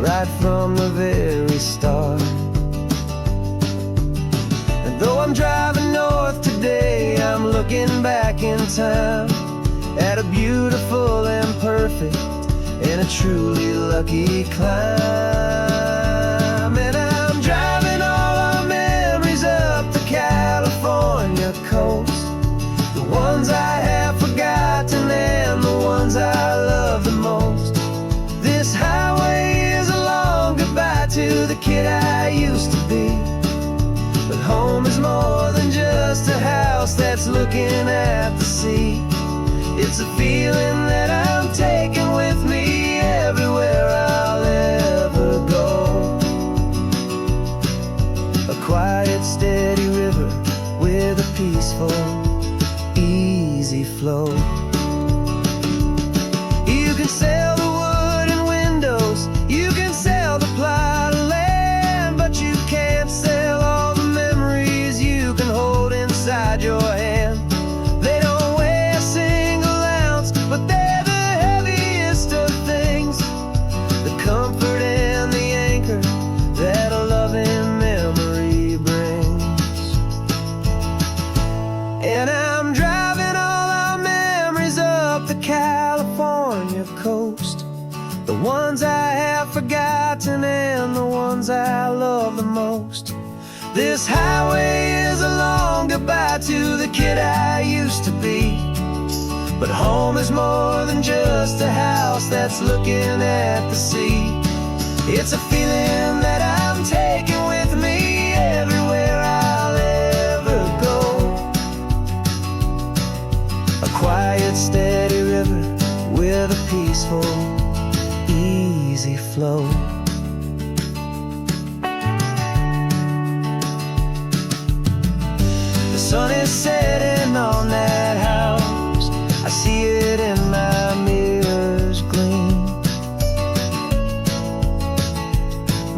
S1: right from the very start. And though I'm driving north today, I'm looking back in time at a beautiful and perfect and a truly lucky climb. And I'm driving all our memories up the California coast, the ones I have forgotten and the ones I love the most. This highway is a long goodbye to the kid I used to be, but home is more than just a house that's looking at the sea. It's a feeling that I'm taking with me everywhere I'll ever go. A quiet, steady river with a peaceful, easy flow. You can sell the wood and windows, you can sell the plot of land, but you can't sell all the memories you can hold inside your hand. They don't weigh a single ounce, but they're the heaviest of things, the comfort and the anchor that a loving memory brings. And I'm driving all our memories up the California coast, the ones I have forgotten and the ones I love the most. This highway is a long goodbye to the kid I used to be, but home is more than just a house house that's looking at the sea. It's a feeling that I'm taking with me everywhere I'll ever go. A quiet, steady river with a peaceful, easy flow. The sun is setting on that house. I see it in my mirror's gleam.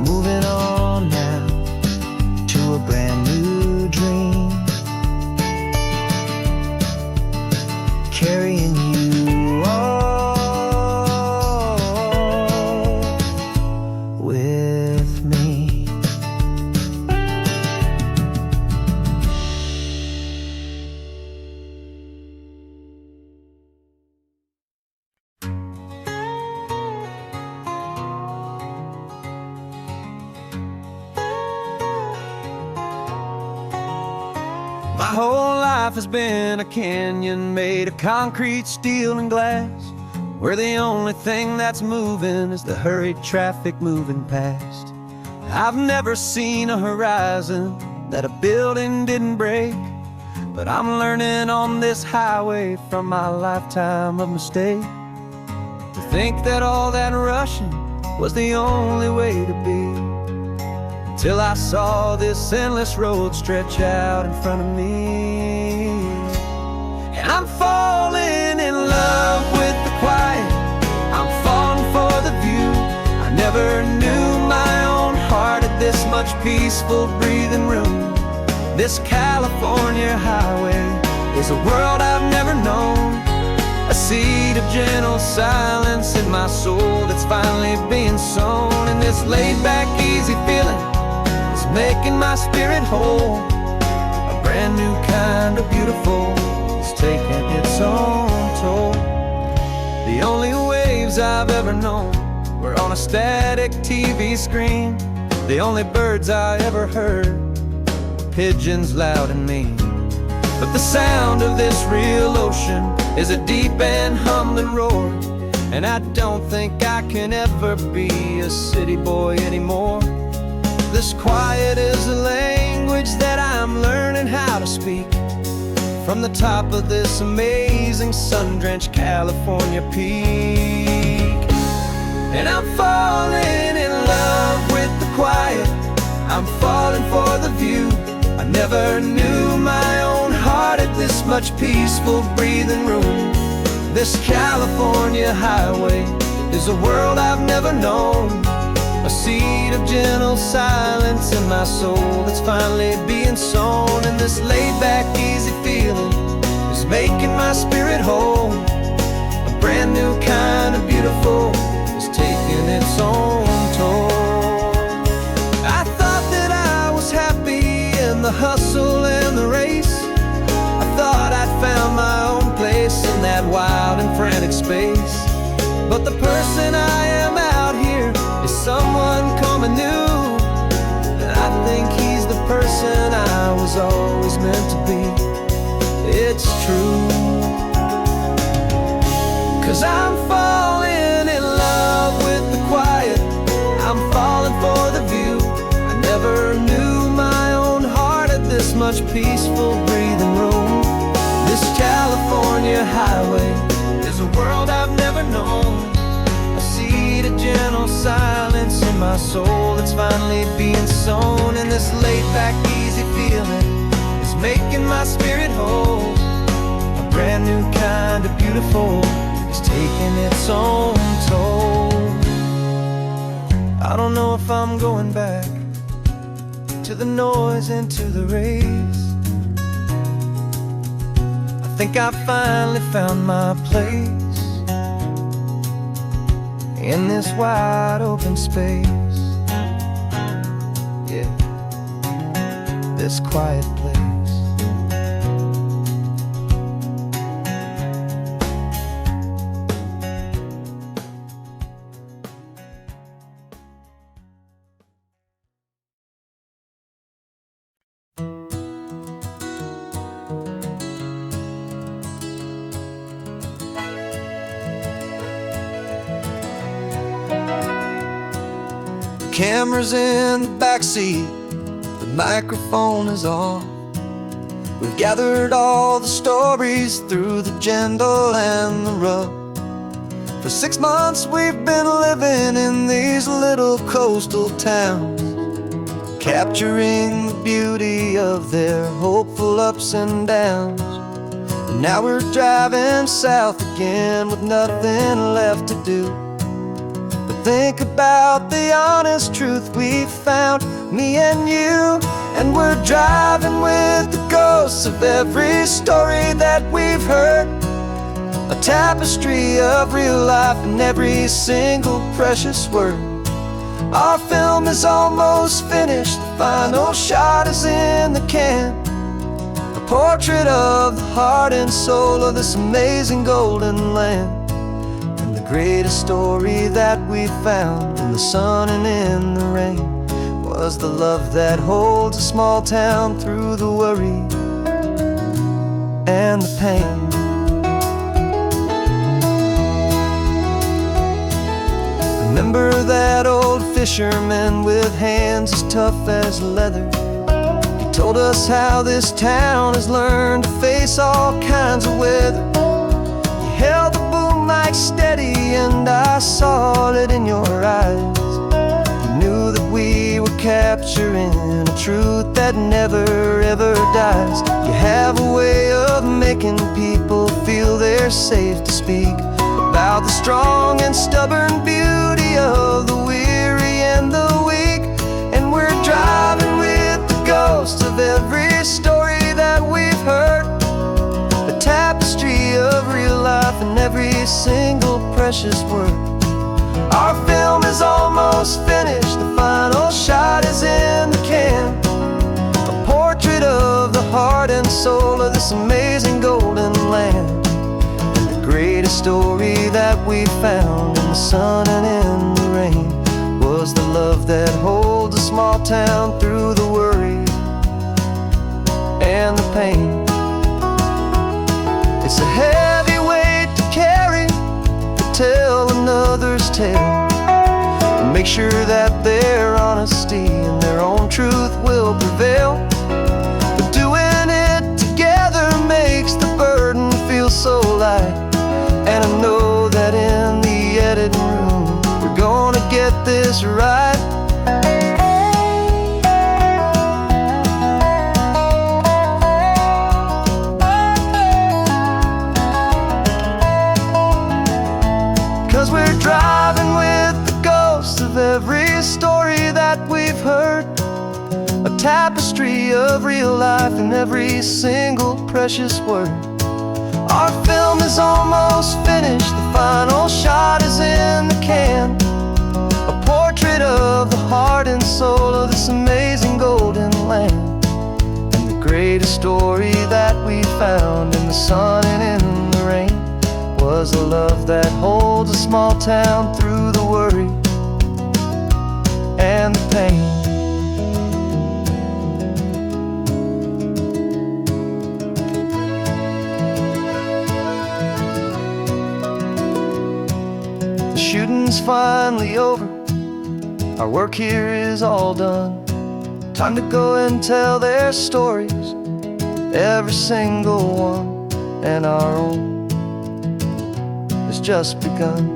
S1: Moving on now to a brand new dream. Carrying you all with me. My whole life has been a canyon made of concrete, steel, and glass, where the only thing that's moving is the hurried traffic moving past. I've never seen a horizon that a building didn't break, but I'm learning on this highway from my lifetime of mistake to think that all that rushing was the only way to be. Till I saw this endless road stretch out in front of me. And I'm falling in love with the quiet, I'm falling for the view. I never knew my own heart had this much peaceful breathing room. This California highway is a world I've never known, a seed of gentle silence in my soul that's finally being sown. And this laid-back, easy feeling making my spirit whole. A brand new kind of beautiful is taking its own toll. The only waves I've ever known were on a static TV screen. The only birds I ever heard were pigeons loud and mean. But the sound of this real ocean is a deep and humbling roar, and I don't think I can ever be a city boy anymore. This quiet is a language that I'm learning how to speak from the top of this amazing sun-drenched California peak. And I'm falling in love with the quiet, I'm falling for the view. I never knew my own heart had this much peaceful breathing room. This California highway is a world I've never known, a seed of gentle silence in my soul that's finally being sown. And this laid-back, easy feeling is making my spirit whole. A brand new kind of beautiful is taking its own toll. I thought that I was happy in the hustle and the race. I thought I'd found my own place in that wild and frantic space. But the person I am out here is someone coming new, and I think he's the person I was always meant to be. It's true, 'cause I'm falling in love with the quiet, I'm falling for the view. I never knew my own heart had this much peaceful breathing room. This California highway is a world I've never known, a seed of gentle silence in my soul that's finally being sown. And this laid-back, easy feeling is making my spirit whole. A brand new kind of beautiful is taking its own toll. I don't know if I'm going back to the noise and to the race. I think I finally found my place in this wide open space. Yeah, this quiet place.
S2: camera's in the backseat, the microphone is on. We've gathered all the stories through the gentle and the rough. For 6 months we've been living in these little coastal towns, capturing the beauty of their hopeful ups and downs. And now we're driving south again with nothing left to do. Think about the honest truth we found, me and you. And we're driving with the ghosts of every story that we've heard, a tapestry of real life and every single precious word. Our film is almost finished, the final shot is in the can, a portrait of the heart and soul of this amazing golden land. The greatest story that we found in the sun and in the rain was the love that holds a small town through the worry and the pain. Remember that old fisherman with hands as tough as leather? He told us how this town has learned to face all kinds of weather. He held the boom mic steady and I saw it in your eyes. You knew that we were capturing a truth that never ever dies. You have a way of making people feel they're safe to speak about the strong and stubborn beauty of the weary and the weak. And we're driving with the ghosts of every story that we've heard, a tapestry of real life and every single precious word. Our film is almost finished, the final shot is in the can, a portrait of the heart and soul of this amazing golden land. And the greatest story that we found in the sun and in the rain was the love that holds a small town through the worry and the pain. It's a heavy weight to carry, to tell another's tale, and make sure that their honesty and their own truth will prevail. But doing it together makes the burden feel so light. And I know that in the editing room we're gonna get this right. 'Cause we're driving with the ghosts of every story that we've heard, a tapestry of real life and every single precious word. Our film is almost finished, the final shot is in the can, a portrait of the heart and soul of this amazing golden land. And the greatest story that we found in the sun and in the rain was a love that holds a small town through the worry and the pain. The shooting's finally over, our work here is all done. Time to go and tell their stories, every single one, and our own has just begun.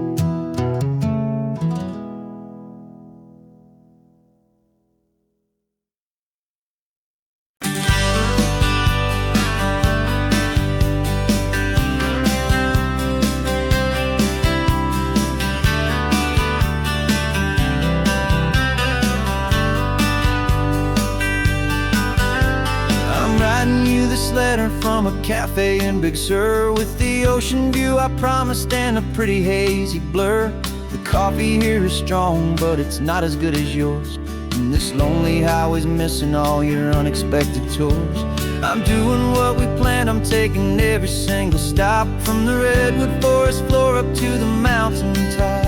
S2: Writing you this letter from a cafe in Big Sur, with the ocean view I promised and a pretty hazy blur. The coffee here is strong, but it's not as good as yours, and this lonely highway's missing all your unexpected tours. I'm doing what we planned, I'm taking every single stop, from the redwood forest floor up to the mountain top.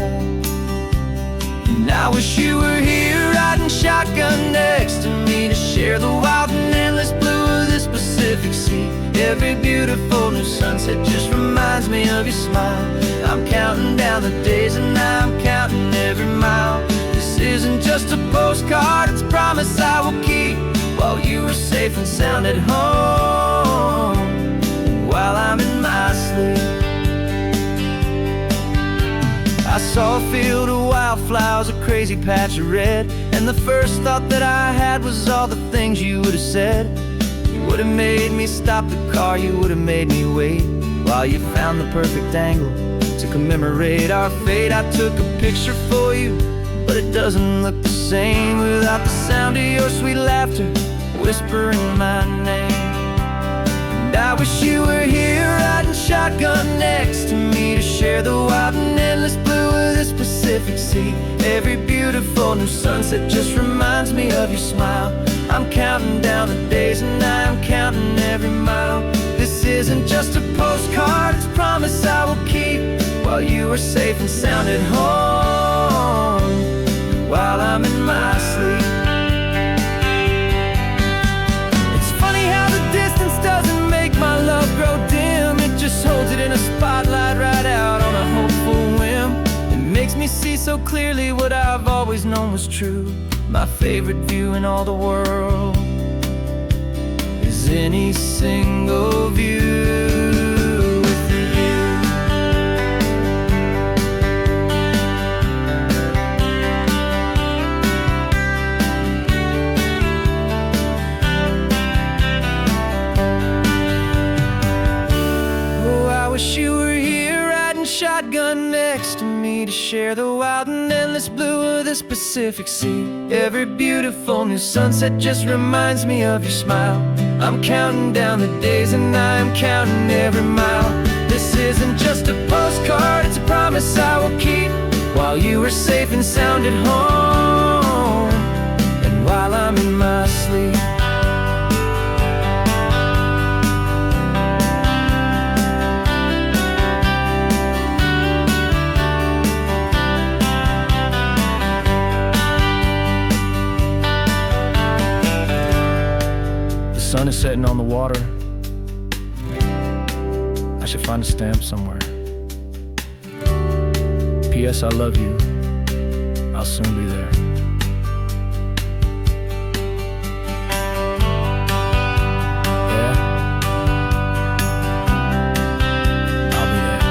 S2: And I wish you were here riding shotgun next to me, to share the wild and endless blue of this Pacific Sea. Every beautiful new sunset just reminds me of your smile. I'm counting down the days and I'm counting every mile. This isn't just
S1: just a postcard, it's a promise I will keep, while you are safe and sound at home, while I'm in my sleep. I saw a field of wildflowers, a crazy patch of red, and the first thought that I had was all the things you would have said. You would have made me stop the car, you would have made me wait, while you found the perfect angle to commemorate our fate. I took a picture for you, but it doesn't look the same without the sound of your sweet laughter whispering my name. And I wish you were here riding shotgun next to me to share the wild and endless blue of this Pacific Sea. Every beautiful new sunset just reminds me of your smile. I'm counting down the days and I am counting every mile. This isn't just a postcard, it's a promise I will keep, while you are safe and sound at home, while I'm in my sleep. It's funny how the distance doesn't make my love grow dim. It just holds it in a spotlight right out on a hopeful whim. It makes me see so clearly what I've always known was true. My favorite view in all the world is any single view. You were here riding shotgun next to me to share the wild and endless blue of this Pacific Sea. Every beautiful new sunset just reminds me of your smile. I'm counting down the days and I am counting every mile. This isn't just a postcard, it's a promise I will keep, while you are safe and sound at home, and while I'm in my sleep. The sun is setting on the water. I should find a stamp somewhere. P.S. I love you. I'll soon be there. Yeah? I'll be there.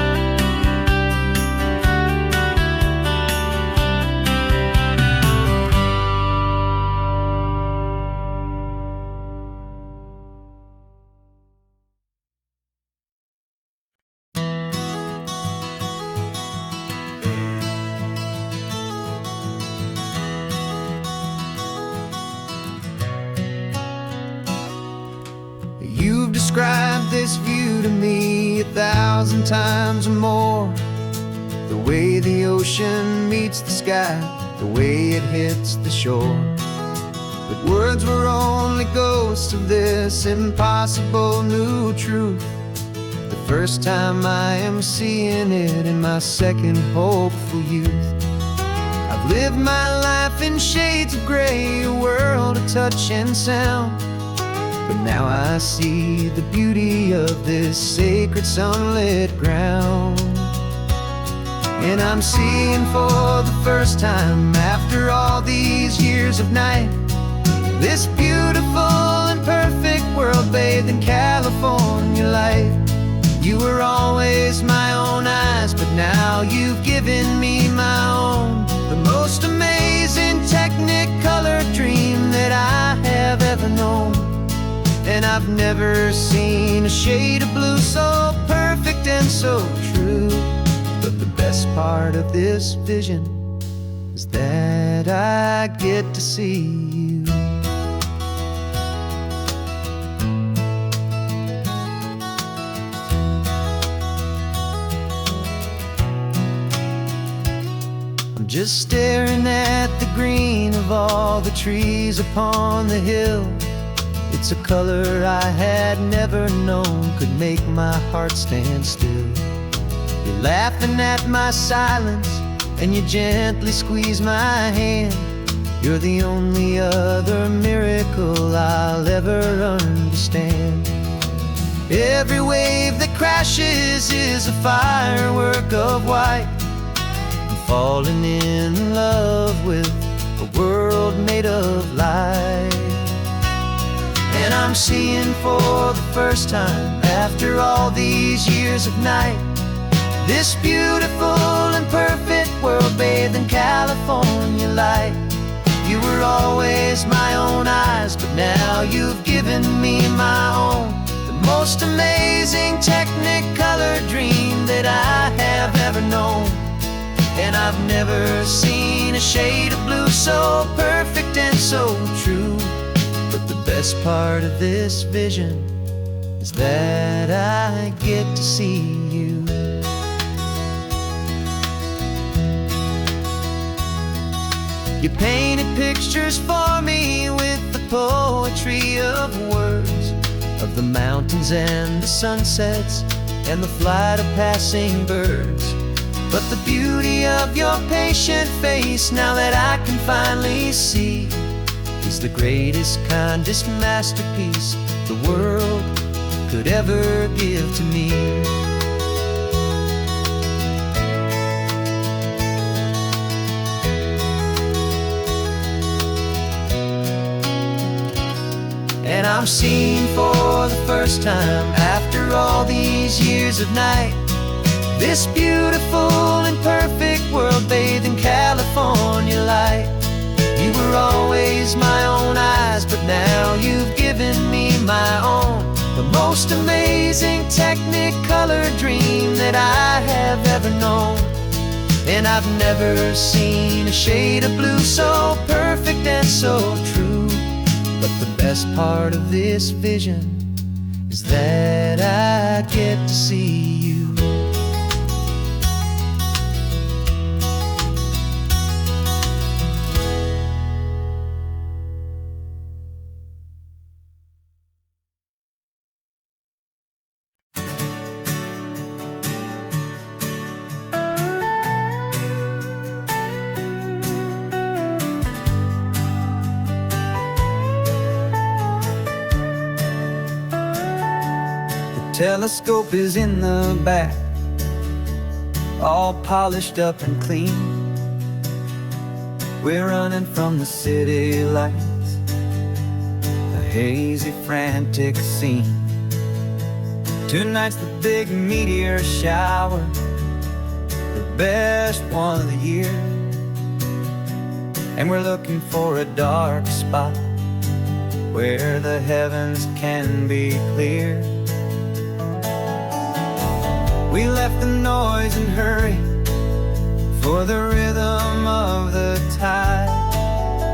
S1: You've described this view to me 1,000 times or more. The way the ocean meets the sky, the way it hits the shore. But words were only ghosts of this impossible new truth. The first time I am seeing it in my second hopeful youth. I've lived my life in shades of gray, a world of touch and sound. But now I see the beauty of this sacred sunlit ground. And I'm seeing for the first time, after all these years of night, this beautiful and perfect world bathed in California light. You were always my own eyes, but now you've given me my own. The most amazing technicolor dream that I have ever known. And I've never seen a shade of blue so perfect and so true. But the best part of this vision is that I get to see you. I'm just staring at the green of all the trees upon the hill. It's a color I had never known could make my heart stand still. You're laughing at my silence, and you gently squeeze my hand. You're the only other miracle I'll ever understand. Every wave that crashes is a firework of white. I'm falling in love with a world made of light. And I'm seeing for the first time, after all these years of night, this beautiful and perfect world bathed in California light. You were always my own eyes, but now you've given me my own. The most amazing Technicolor dream that I have ever known. And I've never seen a shade of blue so perfect and so true. But the best part of this vision is that I get to see you. You painted pictures for me with the poetry of words, of the mountains and the sunsets and the flight of passing birds. But the beauty of your patient face, now that I can finally see, is the greatest, kindest masterpiece the world could ever give to me. And I'm seeing for the first time, after all these years of night, this beautiful and perfect world bathed in California light. You were always my own eyes, but now you've given me my own. The most amazing Technicolor dream that I have ever known. And I've never seen a shade of blue so perfect and so true. But the best part of this vision is that I get to see you.
S2: Telescope is in the back, all polished up and clean. We're running from the city lights, a hazy, frantic scene. Tonight's the big meteor shower, the best one of the year. And we're looking for a dark spot where the heavens can be clear. We left the noise and hurry for the rhythm of the tide,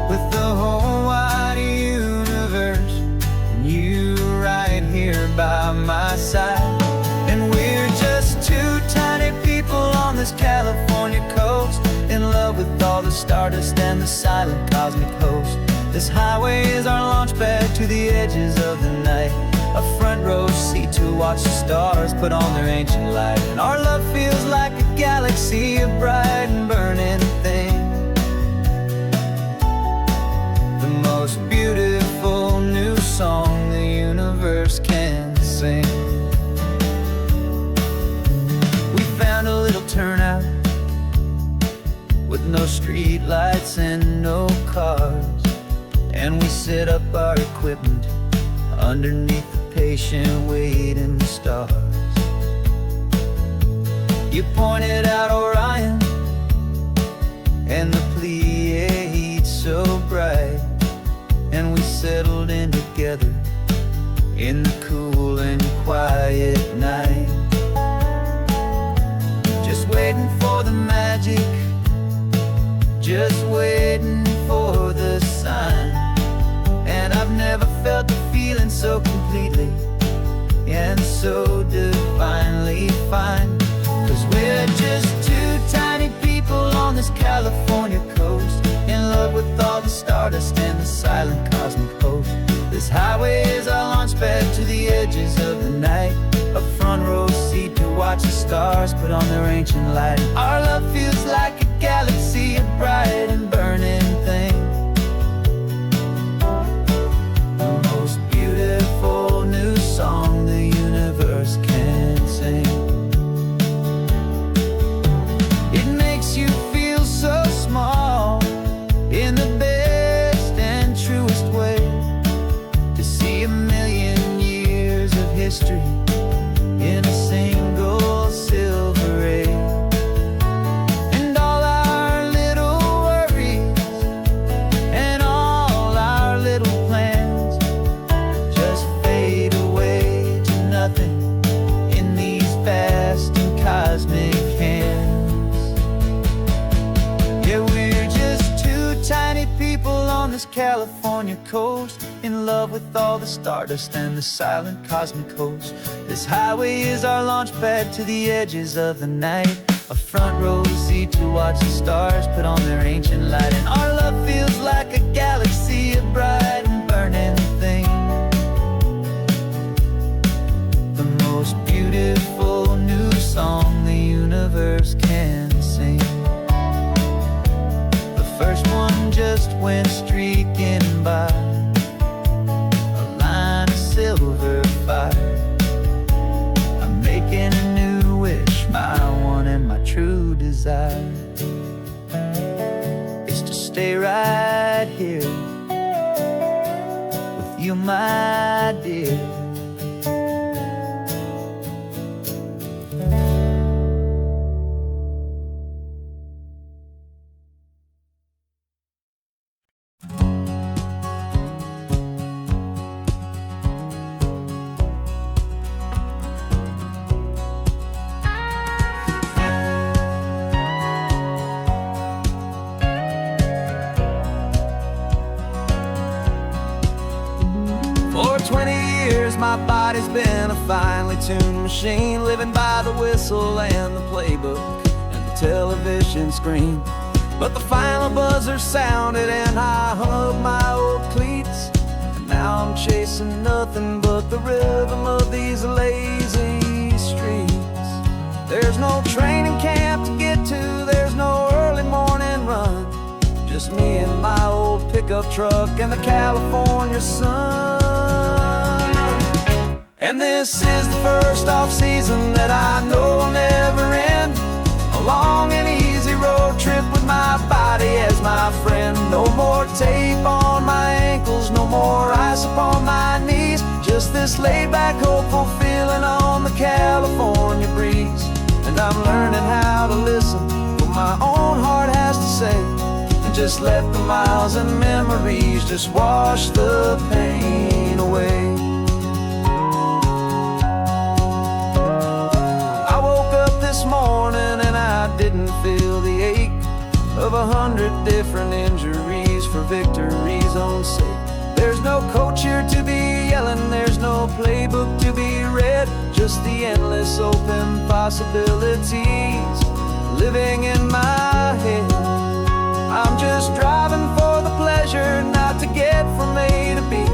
S2: with the whole wide universe and you right here by my side. And we're just two tiny people on this California coast, in love with all the stardust and the silent cosmic host. This highway is our launch pad to the edges of the night, a front row seat to watch the stars put on their ancient light. And our love feels like a galaxy, a bright and burning thing, the most beautiful new song the universe can sing. We found a little turnout with no street lights and no cars, and we set up our equipment underneath the patient waiting stars. You pointed out Orion and the Pleiades so bright, and we settled in together in the cool and quiet night, just waiting for the magic, just waiting for the sign. And I've never felt the feeling so completely and so divinely fine. 'Cause we're just two tiny people on this California coast, in love with all the stardust and the silent cosmic host. This highway is our launch pad to the edges of the night, a front row seat to watch the stars put on their ancient light. Our love feels like a galaxy, a bright and burning thing, the most beautiful new song the universe can sing. It makes you feel so small in the this California coast, in love with all the stardust and the silent cosmic host. This highway is our launch pad to the edges of the night, a front row seat to watch the stars put on their ancient light. And our love feels like a galaxy of bright and burning things, the most beautiful new song the universe can sing. The first one just went streaking by, a line of silver fire. I'm making a new wish, my one and my true desire is to stay right here with you, my dear. For 20 years my body's been a finely tuned machine, living by the whistle and the playbook and the television screen. But the final buzzer sounded and I hung up my old cleats, and now I'm chasing nothing but the rhythm of these lazy streets. There's no training camp to get to, there's no early morning run, just me and my old pickup truck and the California sun. And this is the first off-season that I know will never end, a long and easy road trip with my body as my friend. No more tape on my ankles, no more ice upon my knees, just this laid-back, hopeful feeling on the California breeze. And I'm learning how to listen to what my own heart has to say, and just let the miles and memories just wash the pain away. I woke up this morning and I didn't feel the ache of 100 different injuries for victory's own sake. There's no coach here to be yelling, there's no playbook to be read, just the endless open possibilities living in my head. I'm just driving for the pleasure, not to get from A to B.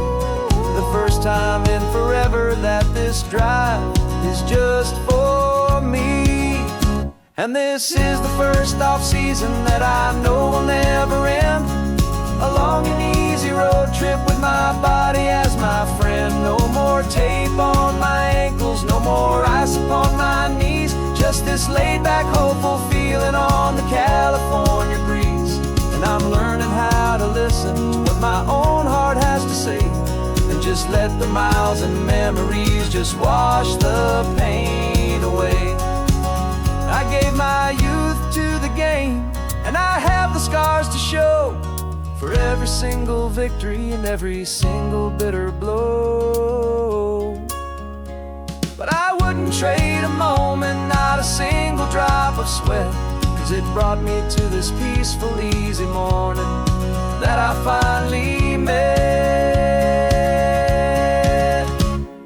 S2: The first time in forever that this drive is just for me. And this is the first off-season that I know will never end, a long and easy road trip with my body as my friend. No more tape on my ankles, no more ice upon my knees, just this laid-back, hopeful feeling on the California breeze. And I'm learning how to listen to what my own heart has to say, and just let the miles and memories just wash the pain away. I gave my youth to the game, and I have the scars to show for every single victory and every single bitter blow. But I wouldn't trade a moment, not a single drop of sweat, 'cause it brought me to this peaceful, easy morning that I finally met.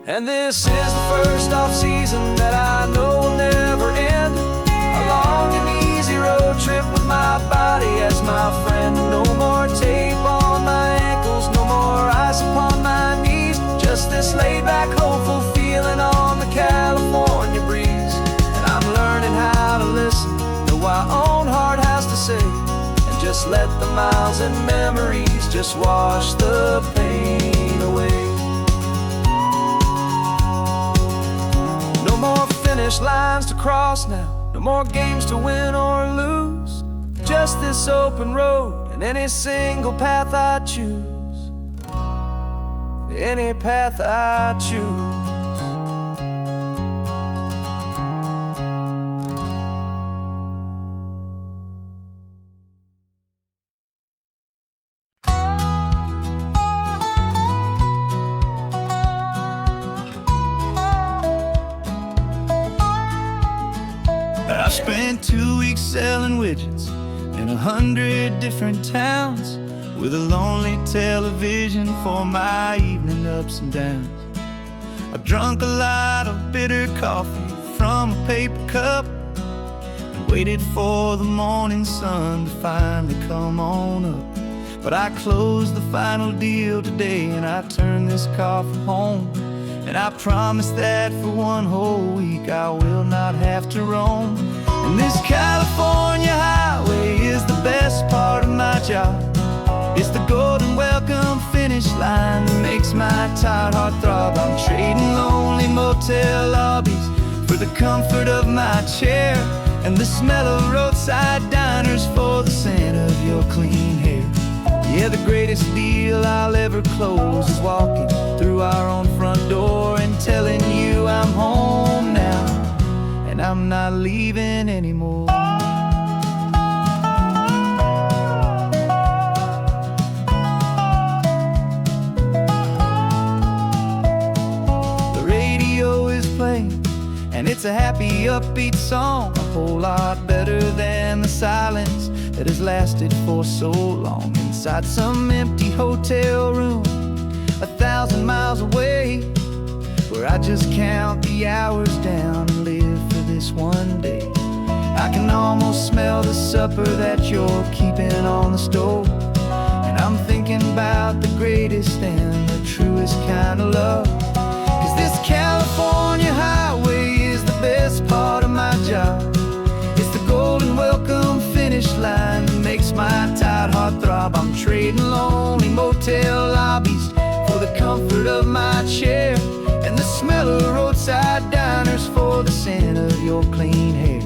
S2: And this is the first off-season that I know will never end, a long and easy road trip with my body as my friend. No more tape on my ankles, no more ice upon my knees, just this laid-back, hopeful feeling on the California breeze. And I'm learning how to listen to what my own heart has to say, and just let the miles and memories just wash the pain away. No more finish lines to cross now, no more games to win or lose, just this open road and any single path I choose, any path I choose. I spent 2 weeks selling widgets in 100 different towns, with a lonely television for my evening ups and downs. I've drunk a lot of bitter coffee from a paper cup and waited for the morning sun to finally come on up. But I closed the final deal today and I turned this car for home. And I promise that for one whole week I will not have to roam. And this California highway is the best part of my job. It's the golden welcome finish line that makes my tired heart throb. I'm trading lonely motel lobbies for the comfort of my chair and the smell of roadside diners for the scent of your clean hair. Yeah, the greatest deal I'll ever close is walking through our own front door and telling you I'm home now and I'm not leaving anymore. The radio is playing and it's a happy, upbeat song, a whole lot better than the silence that has lasted for so long. Inside some empty hotel room 1,000 miles away, where I just count the hours down and live for this one day. I can almost smell the supper that you're keeping on the stove, and I'm thinking about the greatest and the truest kind of love. 'Cause this California highway is the best part of my job. It's the golden welcome finish line that makes my tired heart throb. I'm trading lonely motel lobbies for the comfort of my chair and the smell of roadside diners for the scent of your clean hair.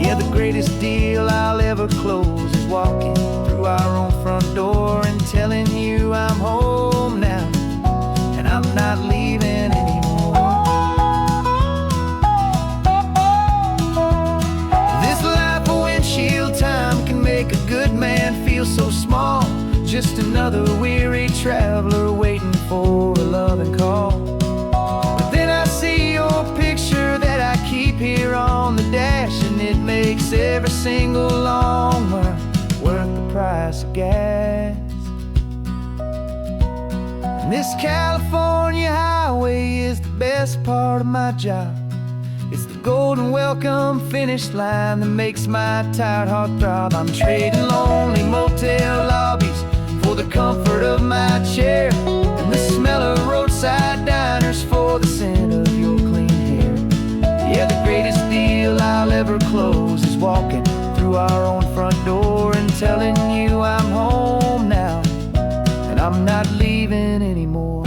S2: Yeah, the greatest deal I'll ever close is walking through our own front door and telling you I'm home now and I'm not leaving anymore. This life of windshield time can make a good man feel so small, just another weary traveler waiting for a loving call. But then I see your picture that I keep here on the dash, and it makes every single long mile worth the price of gas. And this California highway is the best part of my job. It's the golden welcome finish line that makes my tired heart throb. I'm trading lonely motel lobbies for the comfort of my chair and the smell of roadside diners for the scent of your clean hair. Yeah, the greatest deal I'll ever close is walking through our own front door and telling you I'm home now and I'm not leaving anymore.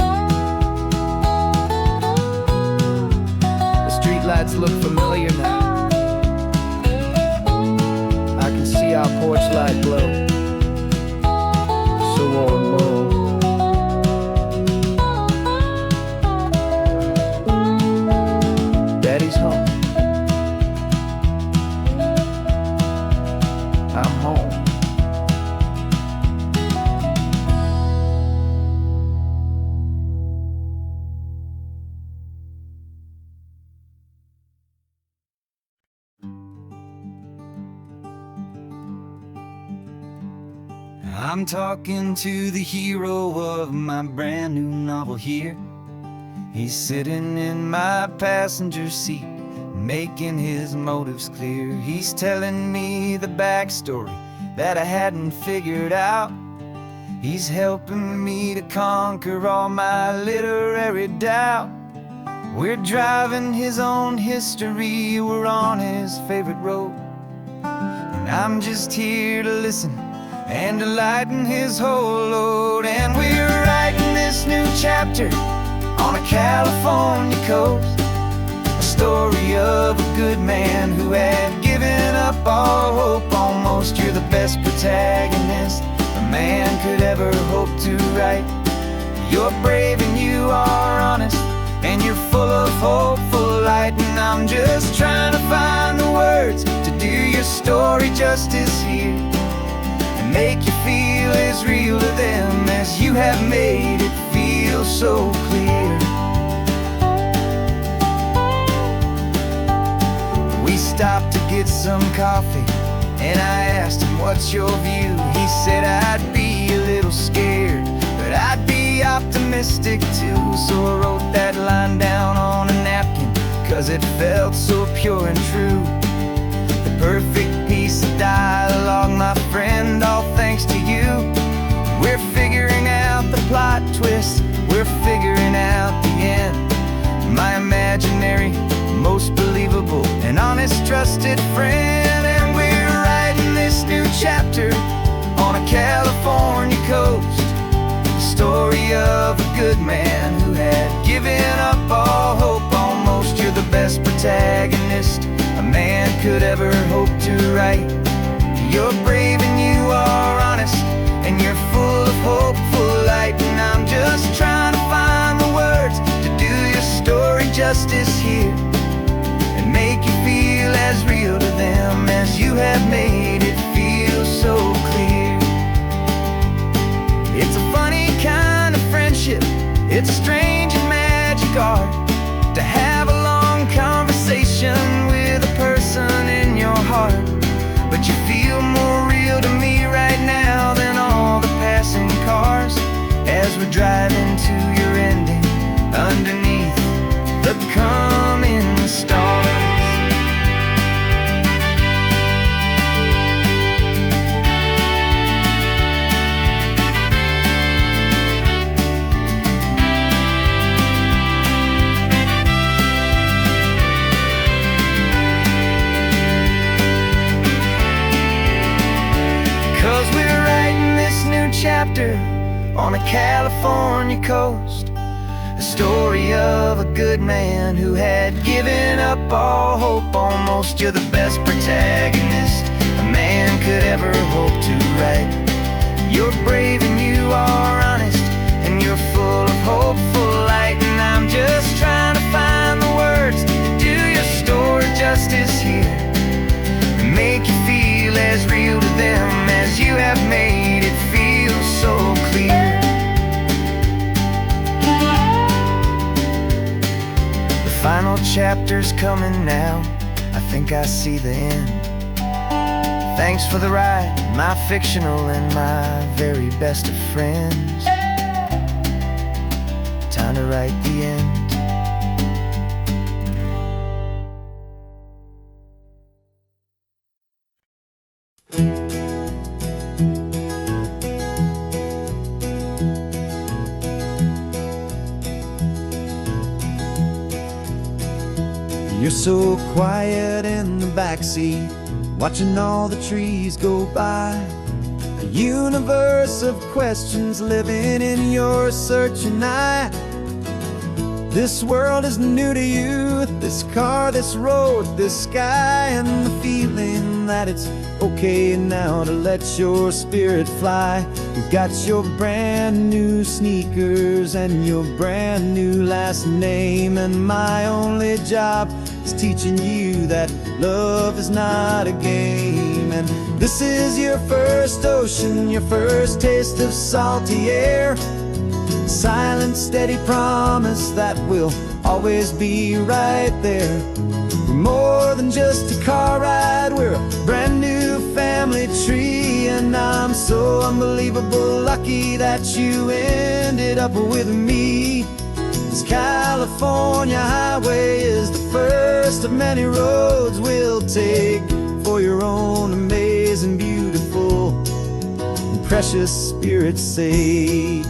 S2: The streetlights look familiar now. I can see our porch light glow, so warm, oh. Daddy's home. I'm home. I'm talking to the hero of my brand new novel here. He's sitting in my passenger seat, making his motives clear. He's telling me the backstory that I hadn't figured out. He's helping me to conquer all my literary doubt. We're driving his own history, we're on his favorite road, and I'm just here to listen and to lighten his whole load. And we're writing this new chapter on a California coast, a story of a good man who had given up all hope almost. You're the best protagonist a man could ever hope to write. You're brave and you are honest, and you're full of hopeful light. And I'm just trying to find the words to do your story justice here, make you feel as real to them as you have made it feel so clear. We stopped to get some coffee, and I asked him, what's your view? He said, I'd be a little
S1: optimistic too, so I wrote that line down on a napkin, 'cause it felt so pure and true. The perfect piece of dialogue, my friend, all thanks to you. We're figuring out the plot twist, we're figuring out the end. My imaginary, most believable and honest trusted friend. And we're writing this new chapter on a California coast, the story of a good man who had given up all hope almost. You're the best protagonist a man could ever hope to write. You're brave and you are honest, and you're full of hopeful light. And I'm just trying to find the words to do your story justice here, and make you feel as real to them as you have made it feel so clear. It's a funny kind of friendship, it's strange and magic art to have a long conversation with a person in your heart. But you feel more real to me right now than all the passing cars, as we're driving to your ending underneath the coming stars. 'Cause we're writing this new chapter on a California coast, a story of a good man who had given up all hope almost. You're the best protagonist a man could ever hope to write. You're brave and you are honest, and you're full of hopeful light. And I'm just trying to find the words to do your story justice here, and make you feel as real to them as you have made it feel so clear. The final chapter's coming now, I think I see the end. Thanks for the ride, my fictional and my very best of friends. Time to write the end.
S2: You're so quiet in the backseat, watching all the trees go by. A universe of questions living in your searching eye. This world is new to you, this car, this road, this sky, and the feeling that it's okay now to let your spirit fly. You've got your brand new sneakers and your brand new last name, and my only job is teaching you that love is not a game. And this is your first ocean, your first taste of salty air, silent, steady promise that we'll always be right there. We're more than just a car ride, we're a brand new family tree. And I'm so unbelievable lucky that you ended up with me. This California highway is the first of many roads we'll take for your own amazing, beautiful, and precious spirit's sake.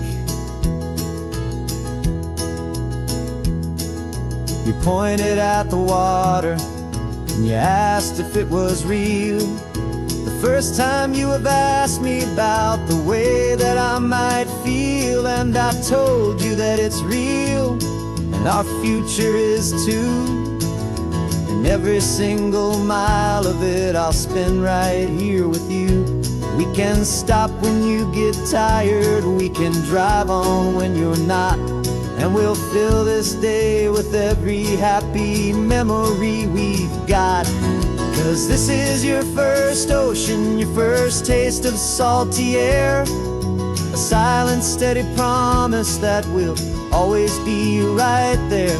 S2: You pointed at the water and you asked if it was real. The first time you have asked me about the way that I might feel, and I told you that it's real and our future is too. And every single mile of it I'll spend right here with you. We can stop when you get tired, we can drive on when you're not, and we'll fill this day with every happy memory we've got. 'Cause this is your first ocean, your first taste of salty air, a silent, steady promise that we'll always be right there.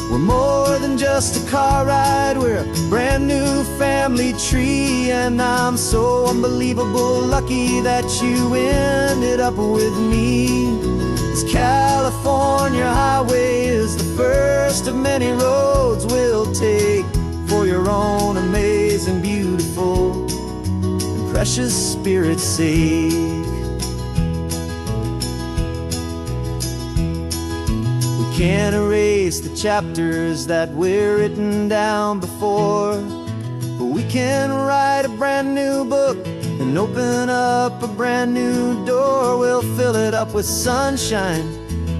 S2: We're more than just a car ride, we're a brand new family tree. And I'm so unbelievable lucky that you ended up with me. This
S1: This California highway is the first of many roads we'll take for your own amazing, beautiful, and precious spirit's sake. We can't erase the chapters that we're written down before, but we can write a brand new book and open up a brand new door. We'll fill it up with sunshine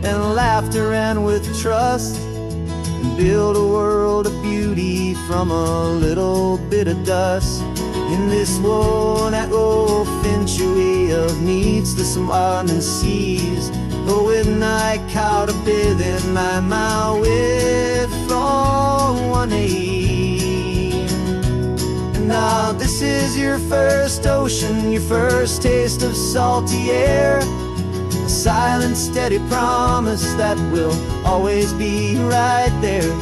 S1: and laughter and with trust, and build a world of beauty from a little bit of dust. In this world at finchuí of needs the smarten seas, but with night caught a bit in my way from 180. Now this is your first ocean, your first taste of salty air, a silent steady promise that we'll always be right there.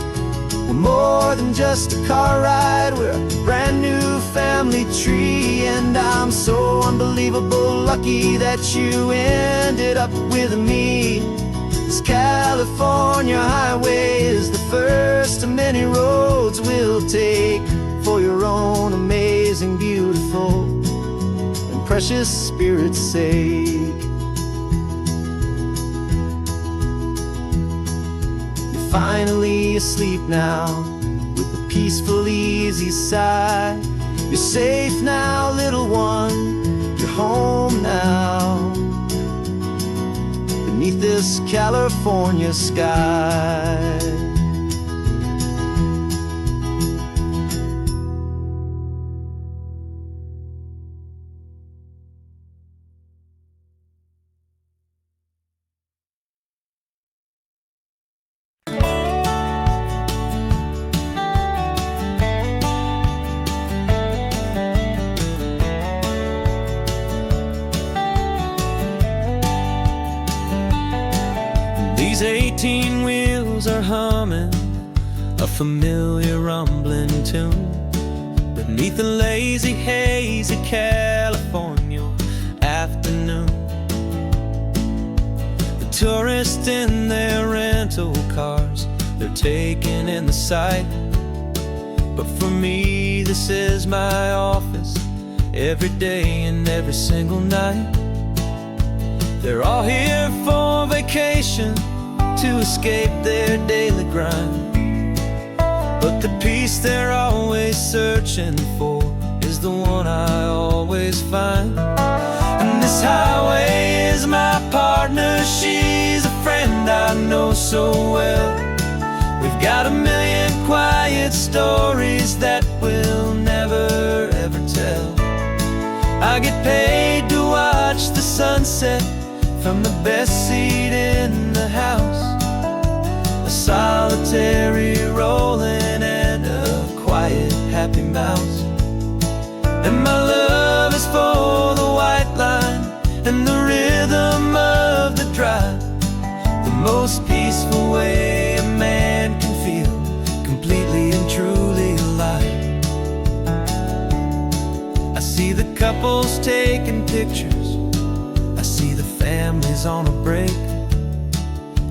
S1: We're more than just a car ride, we're a brand new family tree, and I'm so unbelievable lucky that you ended up with me. This California highway is the first of many roads we'll take for your own amazing, beautiful, and precious spirit's sake. You're finally asleep now with a peaceful, easy sigh. You're safe now, little one, you're home now, beneath this California sky.
S3: These 18 wheels are humming a familiar rumbling tune beneath the lazy, hazy California afternoon. The tourists in their rental cars, they're taking in the sight, but for me this is my office every day and every single night. They're all here for vacation, to escape their daily grind, but the peace they're always searching for is the one I always find. And this highway is my partner, she's a friend I know so well. We've got a million quiet stories that we'll never ever tell. I get paid to watch the sunset from the best seat in the house, a solitary rolling and a quiet happy mouse. And my love is for the white line and the rhythm of the drive, the most peaceful way a man can feel completely and truly alive. I see the couples taking pictures, I see the families on a break,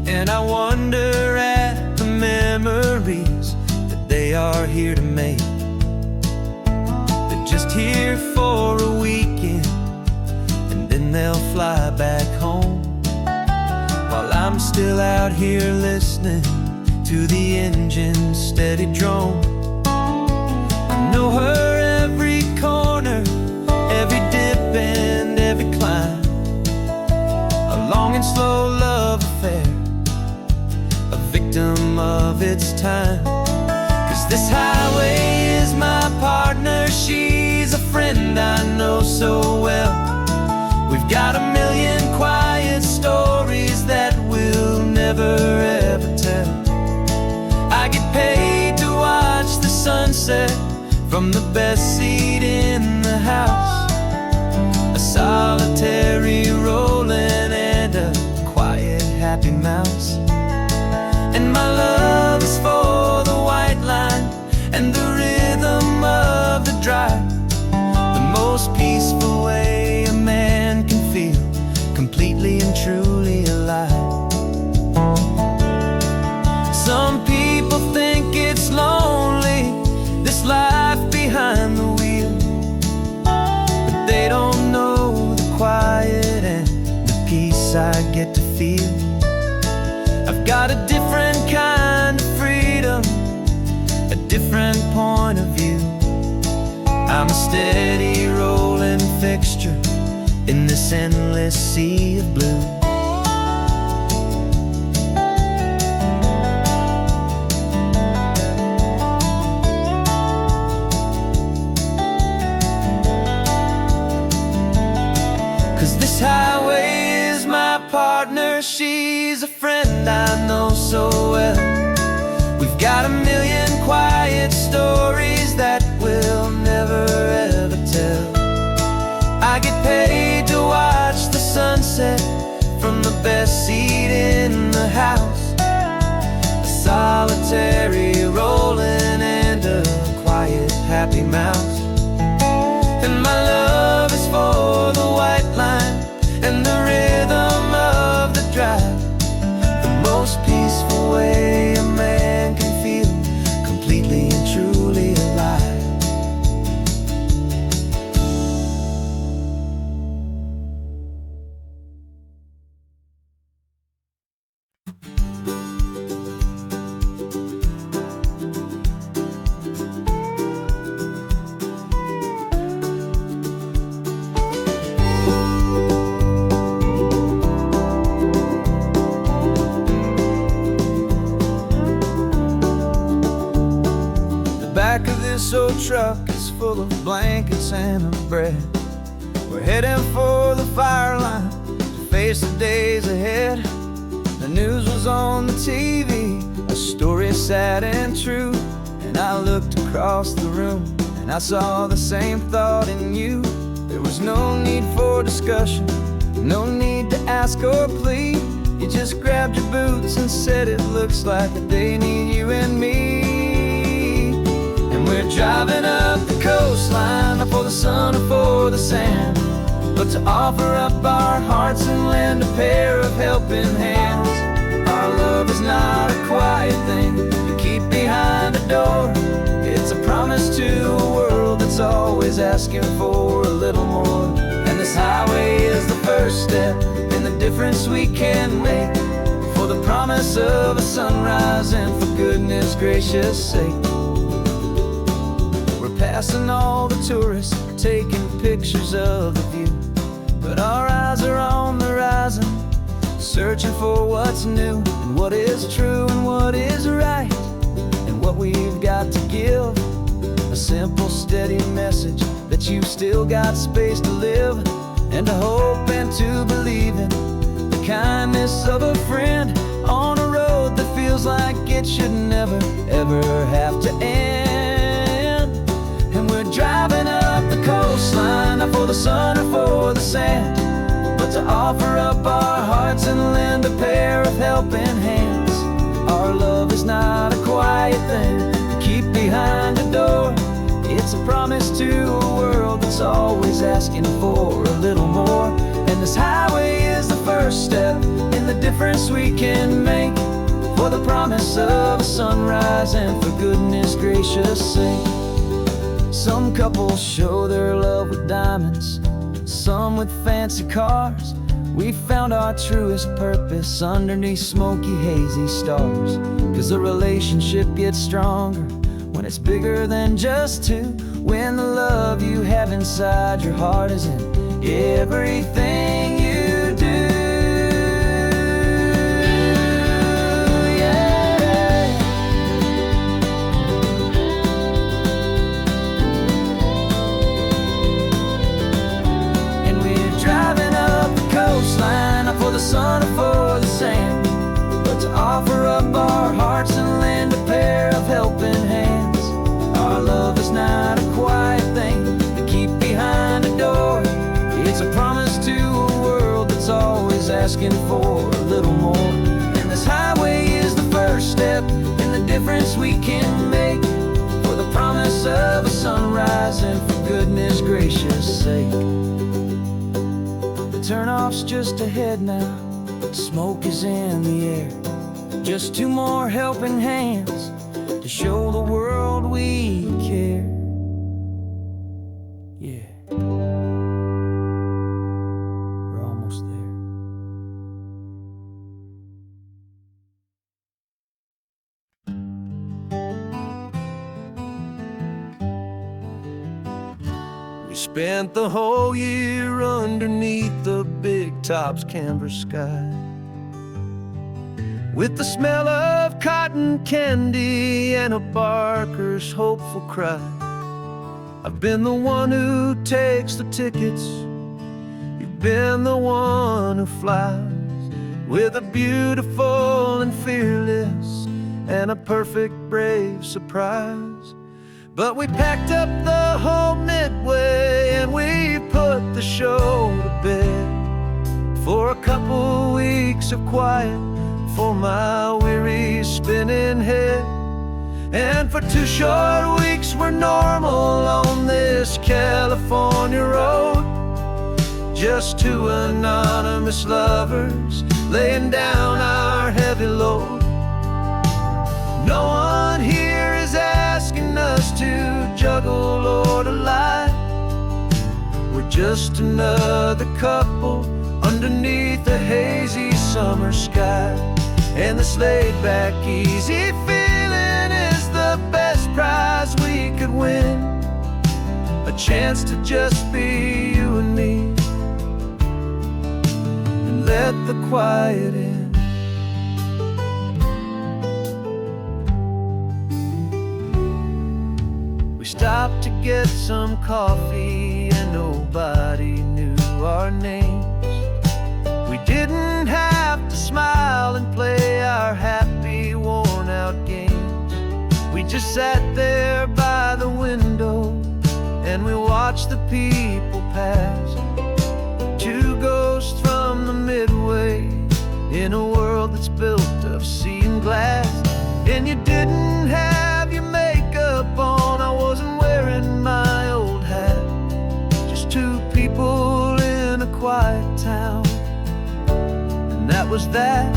S3: and I wonder at the memories that they are here to make. They're just here for a weekend and then they'll fly back home, while I'm still out here listening to the engine's steady drone. I know her every corner, every dip and every climb, a long and slow love affair, a victim of its time. 'Cause this highway is my partner, she's a friend I know so well. We've got a million quiet stories that we'll never ever tell. I get paid to watch the sunset from the best seat in the house, a solitary rolling and a quiet happy mouse. And my love is for the white line and the rhythm of the drive, the most peaceful way a man can feel completely and truly alive. feel. I've got a different kind of freedom, a different point of view. I'm a steady rolling fixture in this endless sea of blue. 'Cause this highway is my partner, she's a friend I know so well. We've got a million quiet stories that we'll never ever tell. I get paid to watch the sunset from the best seat in the house. A solitary rolling and a quiet happy mouse. And my love is for the white line and the rhythm of the drive. The most peaceful way a man can feel completely and truly alive. Back of this old truck is full of blankets and of bread. We're heading for the fire line to face the days ahead. The news was on the TV, a story sad and true. And I looked across the room and I saw the same thought in you. There was no need for discussion, no need to ask or plead. You just grabbed your boots and said it looks like the day need you and me. We're driving up the coastline, not for the sun or for the sand, but to offer up our hearts and lend a pair of helping hands. Our love is not a quiet thing you keep behind a door. It's a promise to a world that's always asking for a little more. And this highway is the first step in the difference we can make, for the promise of a sunrise and for goodness gracious sake. Passing all the tourists, taking pictures of the view, but our eyes are on the horizon, searching for what's new and what is true and what is right, and what we've got to give. A simple, steady message that you've still got space to live, and to hope and to believe in the kindness of a friend on a road that feels like it should never, ever have to end. We're driving up the coastline, not for the sun or for the sand, but to offer up our hearts and lend a pair of helping hands. Our love is not a quiet thing to keep behind a door. It's a promise to a world that's always asking for a little more. And this highway is the first step in the difference we can make, for the promise of a sunrise and for goodness gracious sake. Some couples show their love with diamonds, some with fancy cars. We found our truest purpose underneath smoky, hazy stars. 'Cause the relationship gets stronger when it's bigger than just two, when the love you have inside your heart is in everything you do. For the sun or for the sand, but to offer up our hearts and lend a pair of helping hands. Our love is not a quiet thing to keep behind a door. It's a promise to a world that's always asking for a little more. And this highway is the first step in the difference we can make, for the promise of a sunrise and for goodness gracious sake. Turnoff's just ahead now, smoke is in the air. Just two more helping hands to show the world we care. Yeah, we're almost there. Spent the whole year underneath the big top's canvas sky, with the smell of cotton candy and a barker's hopeful cry. I've been the one who takes the tickets, you've been the one who flies, with a beautiful and fearless and a perfect brave surprise. But we packed up the whole Midway and we put the show to bed, for a couple weeks of quiet for my weary spinning head. And for 2 short weeks we're normal on this California road, just 2 anonymous lovers laying down our heavy load. No one here is asking us to juggle or to lie. We're just another couple underneath a hazy summer sky. And this laid-back, easy feeling is the best prize we could win, a chance to just be you and me, and let the quiet in. We stopped to get some coffee and nobody knew our names. We didn't have to smile and play our happy, worn-out games. We just sat there by the window and we watched the people pass, 2 ghosts from the Midway in a world that's built of sea and glass. And you didn't have your makeup on, I wasn't wearing my old hat, just 2 people in a quiet town, and that was that.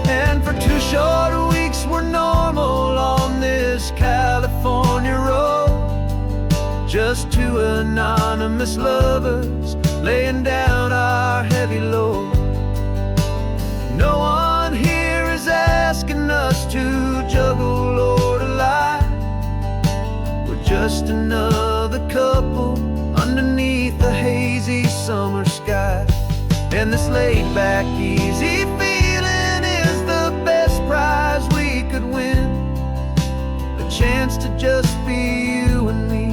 S3: And for 2 short weeks we're normal on this California road, just 2 anonymous lovers laying down our heavy load. No one here is asking us to juggle or to lie. We're just another couple underneath the hazy summer sky. And this laid-back, easy feeling is the best prize we could win, a chance to just be you and me,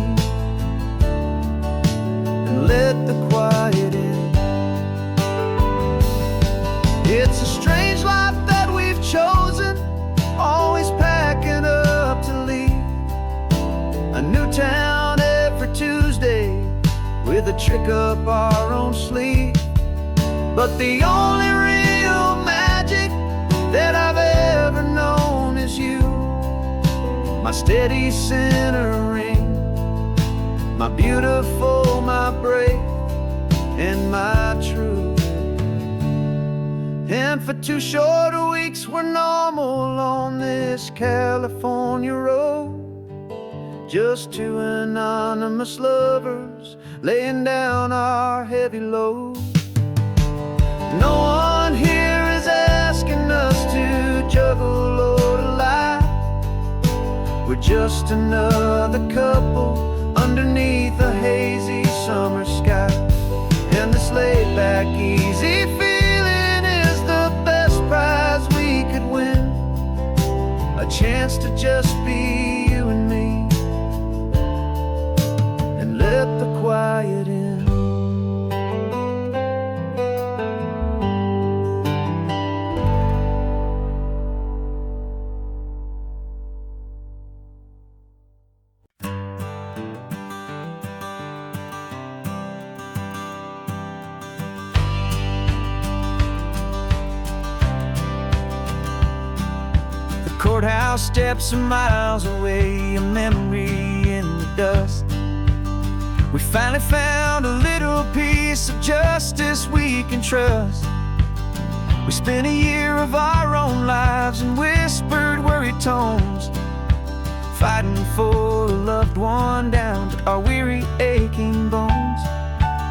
S3: and let the quiet in. It's a strange life that we've chosen, always packing up to leave a new town every Tuesday with a trick up our own sleeve. But the only real magic that I've ever known is you, my steady centering, my beautiful, my brave, and my true. And for 2 short weeks we're normal on this California road, just 2 anonymous lovers laying down our heavy load. No one here is asking us to juggle or to lie. We're just another couple underneath a hazy summer sky. And this laid-back, easy feeling is the best prize we could win, a chance to just be you and me, and let the quiet in. Courthouse steps are miles away, a memory in the dust. We finally found a little piece of justice we can trust. We spent a year of our own lives in whispered, worried tones, fighting for a loved one down to our weary, aching bones.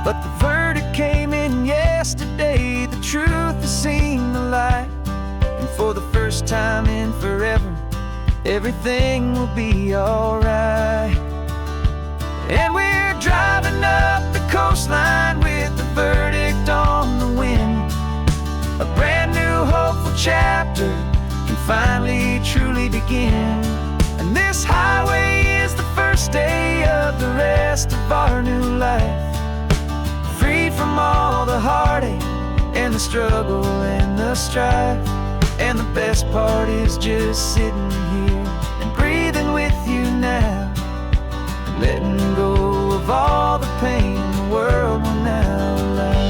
S3: But the verdict came in yesterday, the truth has seen the light. And for the first time in forever, everything will be alright. And we're driving
S1: driving up the coastline with the verdict on the wind. A brand new hopeful chapter can finally truly begin. And this highway is the first day of the rest of our new life, freed from all the heartache and the struggle and the strife. And the best part is just sitting here and breathing with you now, letting go of all the pain the world will now allow.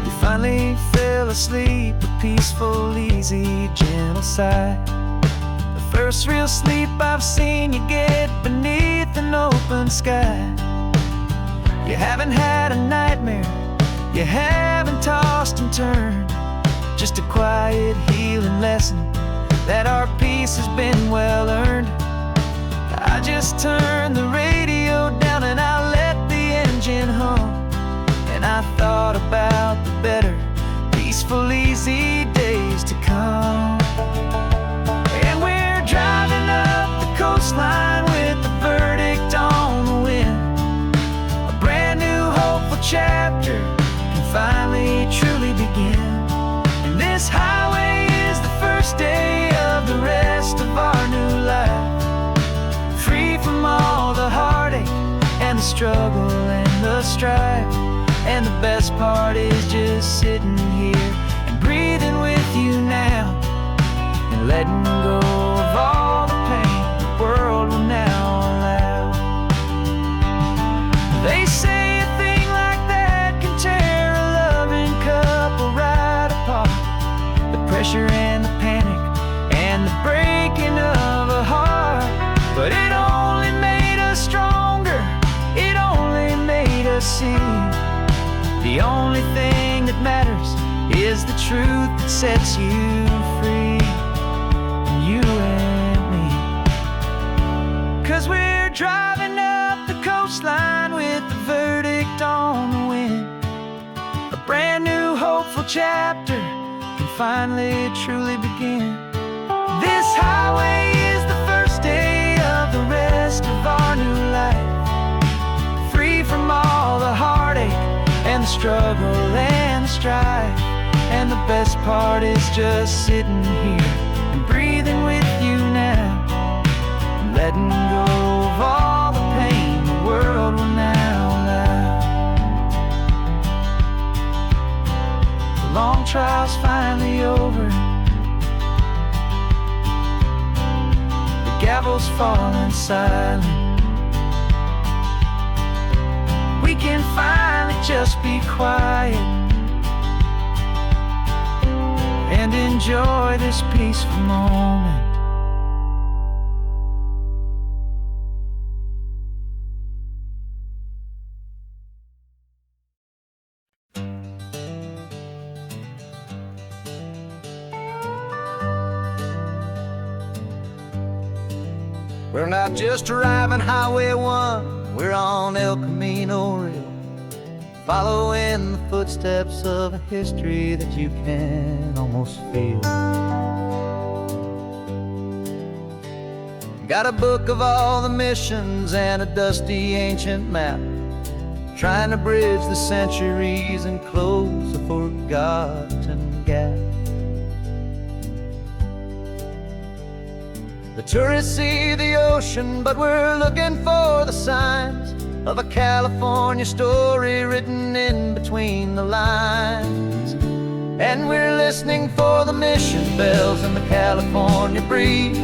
S1: You finally fell asleep, a peaceful, easy, gentle sigh. The first real sleep I've seen you get beneath an open sky. You haven't had a nightmare, you haven't tossed and turned, just a quiet healing lesson that our peace has been well earned. I just turned the radio down and I let the engine hum, and I thought about the better, peaceful, easy days to come. And we're driving up the coastline with the verdict on the wind. A brand new hopeful chapter can finally truly begin. And this highway is the first day of the rest of our new life, free from all the heartache and the struggle and the strife. And the best part is just sitting here and breathing with you now, and letting go of all the pain the world will now allow. They say a thing like that can tear a loving couple right apart. The pressure and the panic and the breaking of a heart, but it only made us stronger, it only made us see the only thing that matters is the truth that sets you free, you and me. 'Cause we're driving up the coastline with the verdict on the wind. A brand new hopeful chapter can finally truly begin. This highway is the first day of the rest of our new life, free from all the heartache and the struggle and the strife. And the best part is just sitting here and breathing with you now, and letting go of all the pain the world will now allow. The long trial's finally over, the gavel's falling silent. We can finally just be quiet and enjoy this peaceful moment.
S2: We're not just driving Highway 1, we're on El Camino Real, following the footsteps of a history that you can almost feel. Got a book of all the missions and a dusty ancient map, trying to bridge the centuries and close a forgotten gap. The tourists see the ocean, but we're looking for the signs of a California story written in between the lines. And we're listening for the mission bells and the California breeze,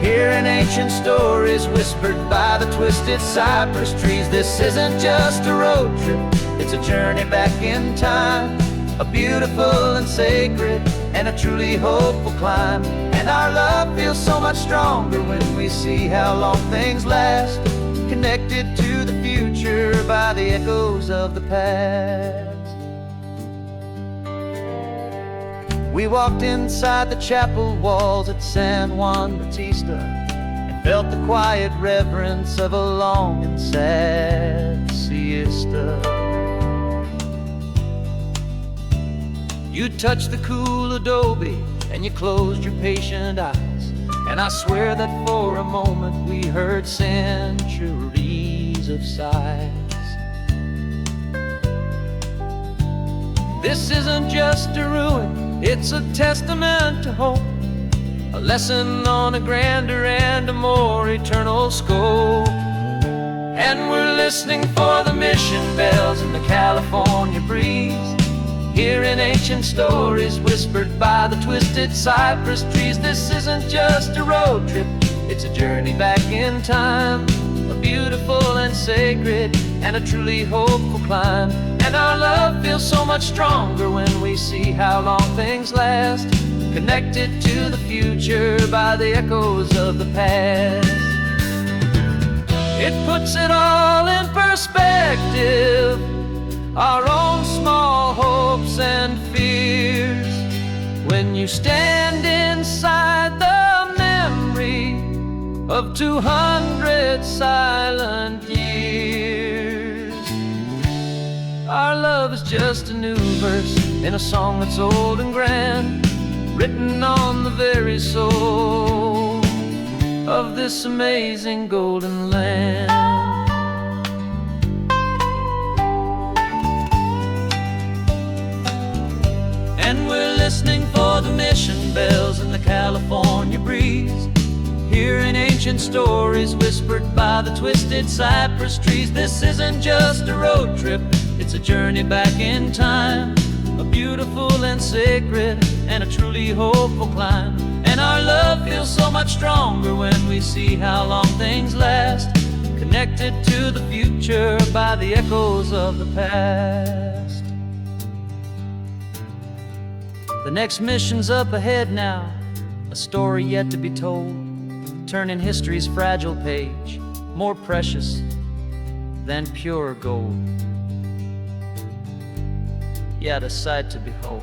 S2: hearing ancient stories whispered by the twisted cypress trees. This isn't just a road trip, it's a journey back in time, a beautiful and sacred and a truly hopeful climb. And our love feels so much stronger when we see how long things last, connected to the future by the echoes of the past. We walked inside the chapel walls at San Juan Bautista and felt the quiet reverence of a long and sad siesta. You touched the cool adobe and you closed your patient eyes,
S3: And I swear that for a moment we heard centuries of sighs. This isn't just a ruin, it's a testament to hope, a lesson on a grander and a more eternal scope. And we're listening for the mission bells in the California breeze, hearing ancient stories whispered by the twisted cypress trees. This isn't just a road trip, it's a journey back in time, a beautiful and sacred and a truly hopeful climb. And our love feels so much stronger when we see how long things last, connected to the future by the echoes of the past. It puts it all in perspective, our own small hopes and fears, when you stand inside the memory of 200 silent years. Our love is just a new verse in a song that's old and grand, written on the very soul of this amazing golden land. And we're listening for the mission bells in the California breeze, hearing ancient stories whispered by the twisted cypress trees. This isn't just a road trip, it's a journey back in time, a beautiful and sacred and a truly hopeful climb. And our love feels so much stronger when we see how long things last, connected to the future by the echoes of the past. The next mission's up ahead now, a story yet to be told, turning history's fragile page more precious than pure gold. Yet a sight to behold.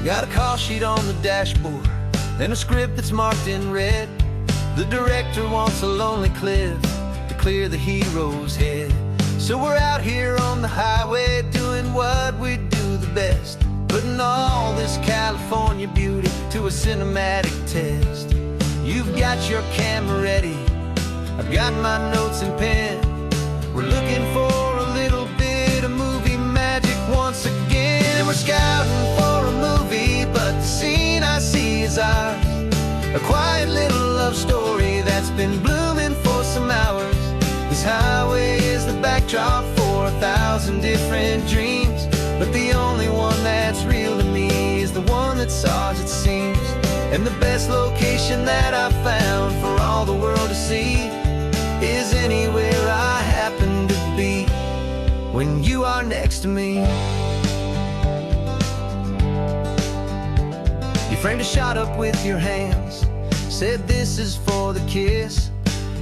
S1: Got a call sheet on the dashboard, then a script that's marked in red. The director wants a lonely cliff to clear the hero's head. So we're out here on the highway doing what we do the best, putting all this California beauty to a cinematic test. You've got your camera ready, I've got my notes and pen. We're looking for a little bit of movie magic once again. We're scouting for a movie, but the scene I see is ours, a quiet little love story that's been blooming for some hours. This highway is the backdrop for 1,000 different dreams, but the only one that's real to me is the one that's ours, it seems. And the best location that I've found for all the world to see is anywhere I happen to be when you are next to me. You framed a shot up with your hands, said this is for the kiss,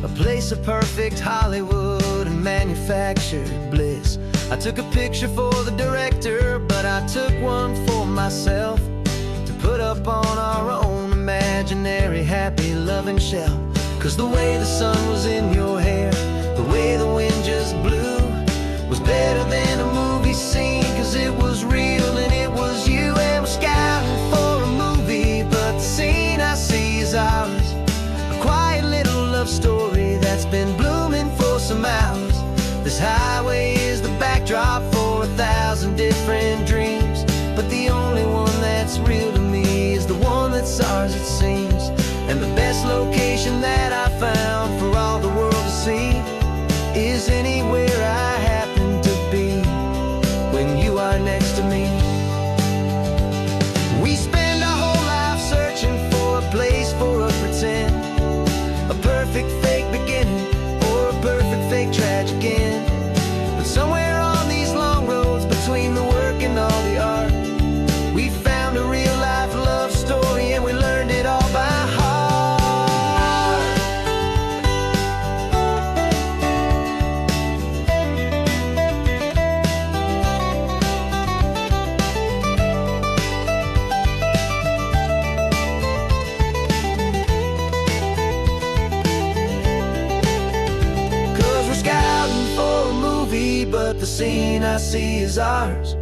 S1: a place of perfect Hollywood and manufactured bliss. I took a picture for the director, but I took one for myself to put up on our own imaginary happy loving shelf. Cause the way the sun was in your hair, the way the wind just blew, was better than a movie scene, cause it was real and it was you. And we're scouting for a movie, but the scene I see is ours, a quiet little love story that's been blooming for some hours. This highway is the backdrop for 1,000 different dreams, but the only one that's real to me is the one that's ours, it seems. And the best location that I found for all the world to see is anywhere I happen to be when you are next to me. We spend our whole life searching for a place for a pretend, a perfect fake beginning or a perfect fake tragic end. But somewhere on these long roads between the work and all the art, we found a real life love story and we learned it all by heart. me, but the scene I see is ours.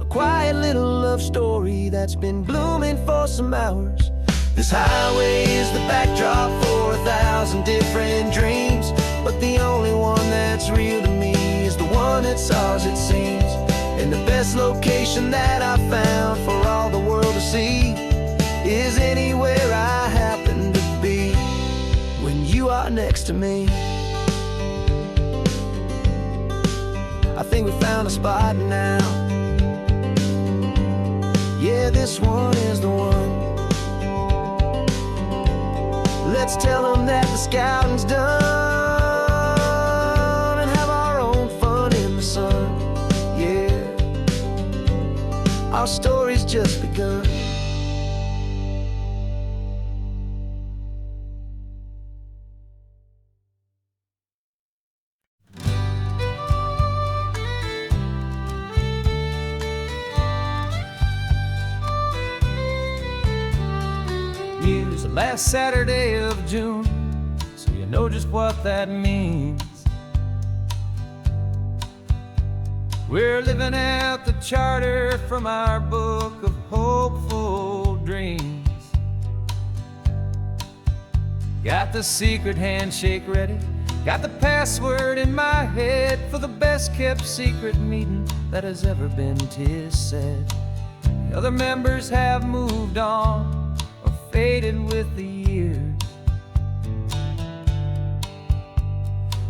S1: A quiet little love story that's been blooming for some hours. This highway is the backdrop for 1,000 different dreams, but the only one that's real to me is the one that's ours, it seems. And the best location that I found for all the world to see is anywhere I happen to be when you are next to me. I think we found a spot now. Yeah, this one is the one. Let's tell them that the scouting's done and have our own fun in the sun. Yeah, our story's just begun.
S3: Use the last Saturday of June, so you know just what that means. We're living out the charter from our book of hopeful dreams. Got the secret handshake ready, got the password in my head for the best kept secret meeting that has ever been, 'tis said. The other members have moved on, faded with the years,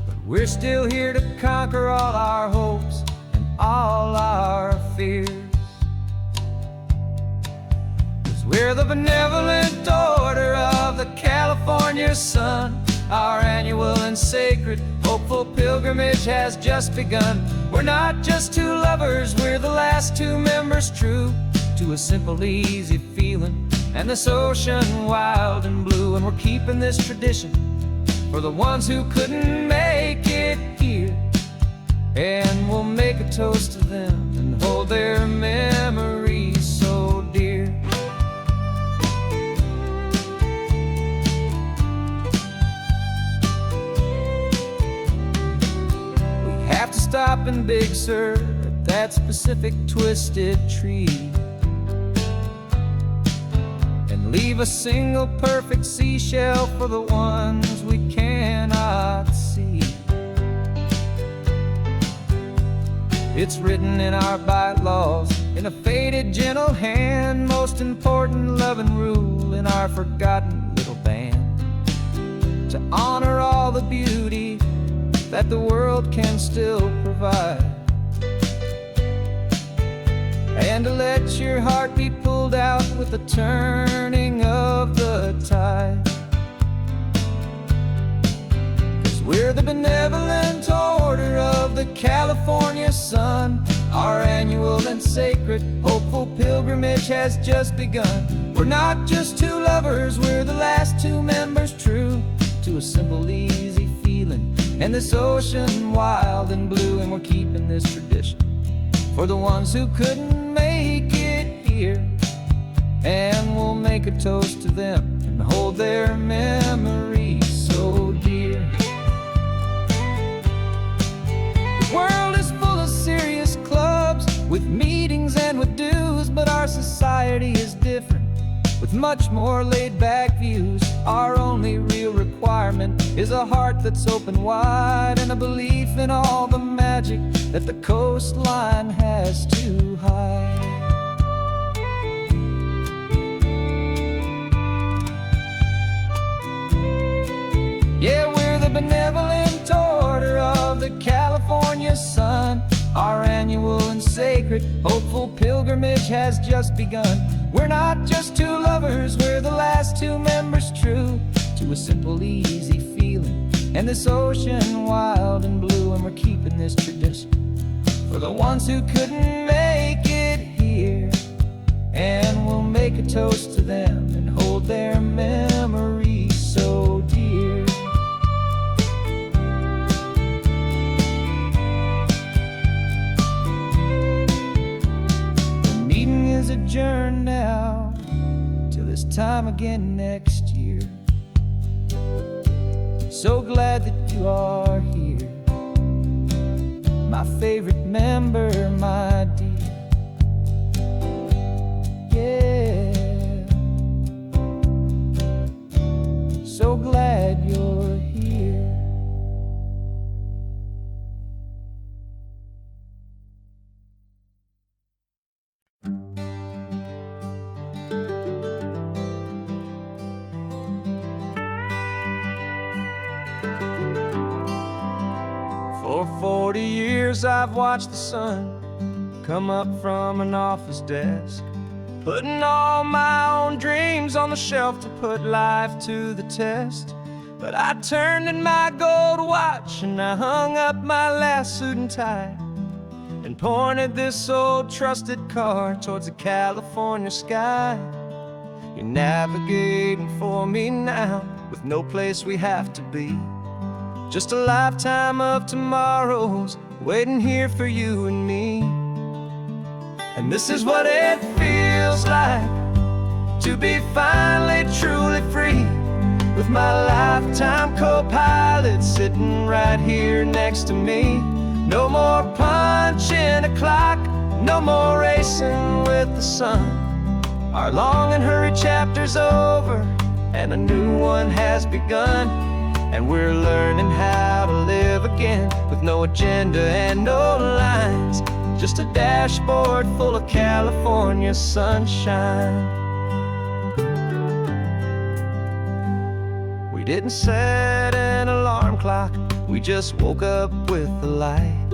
S3: but we're still here to conquer all our hopes and all our fears. 'Cause we're the benevolent order of the California sun. Our annual and sacred hopeful pilgrimage has just begun. We're not just two lovers, we're the last two members true to a simple, easy feeling and this ocean wild and blue. And we're keeping this tradition for the ones who couldn't make it here, and we'll make a toast to them and hold their memories so dear. We have to stop in Big Sur at that specific twisted tree, leave a single perfect seashell for the ones we cannot see. It's written in our bylaws in a faded gentle hand, most important loving rule in our forgotten little band, to honor all the beauty that the world can still provide, and to let your heart be pulled out with the turning of the tide. 'Cause we're the benevolent order of the California sun. Our annual and sacred hopeful pilgrimage has just begun. We're not just two lovers, we're the last two members true to a simple, easy feeling and this ocean wild and blue. And we're keeping this tradition for the ones who couldn't make it here, and we'll make a toast to them and hold their memories so dear. The world is full of serious clubs with meetings and with dues, but our society is different with much more laid-back views. Our only real requirement is a heart that's open wide and a belief in all the magic that the coastline has to hide. Yeah, we're the benevolent order of the California sun. Our annual and sacred hopeful pilgrimage has just begun. We're not just two lovers, we're the last two members true to a simple, easy feeling and this ocean wild and blue. And we're keeping this tradition for the ones who couldn't make it here, and we'll make a toast to them and hold their memories so dear. The meeting is adjourned now till this time again next year. So glad that you are here. My
S1: my favorite member, my dear. Yeah, so glad you're here. For 40 years I've watched the sun come up from an office desk, putting all my own dreams on the shelf to put life to the test. But I turned in my gold watch and I hung up my last suit and tie, and pointed this old trusted car towards the California sky. You're navigating for me now, with no place we have to be. Just a lifetime of tomorrows waiting here for you and me. And this is what it feels like to be finally truly free, with my lifetime co-pilot sitting right here next to me. No more punching a clock, no more racing with the sun. Our long and hurried chapter's over and a new one has begun. And we're learning how to live again, with no agenda and no lines, just a dashboard full of California sunshine. We didn't set an alarm clock, we just woke up with the light.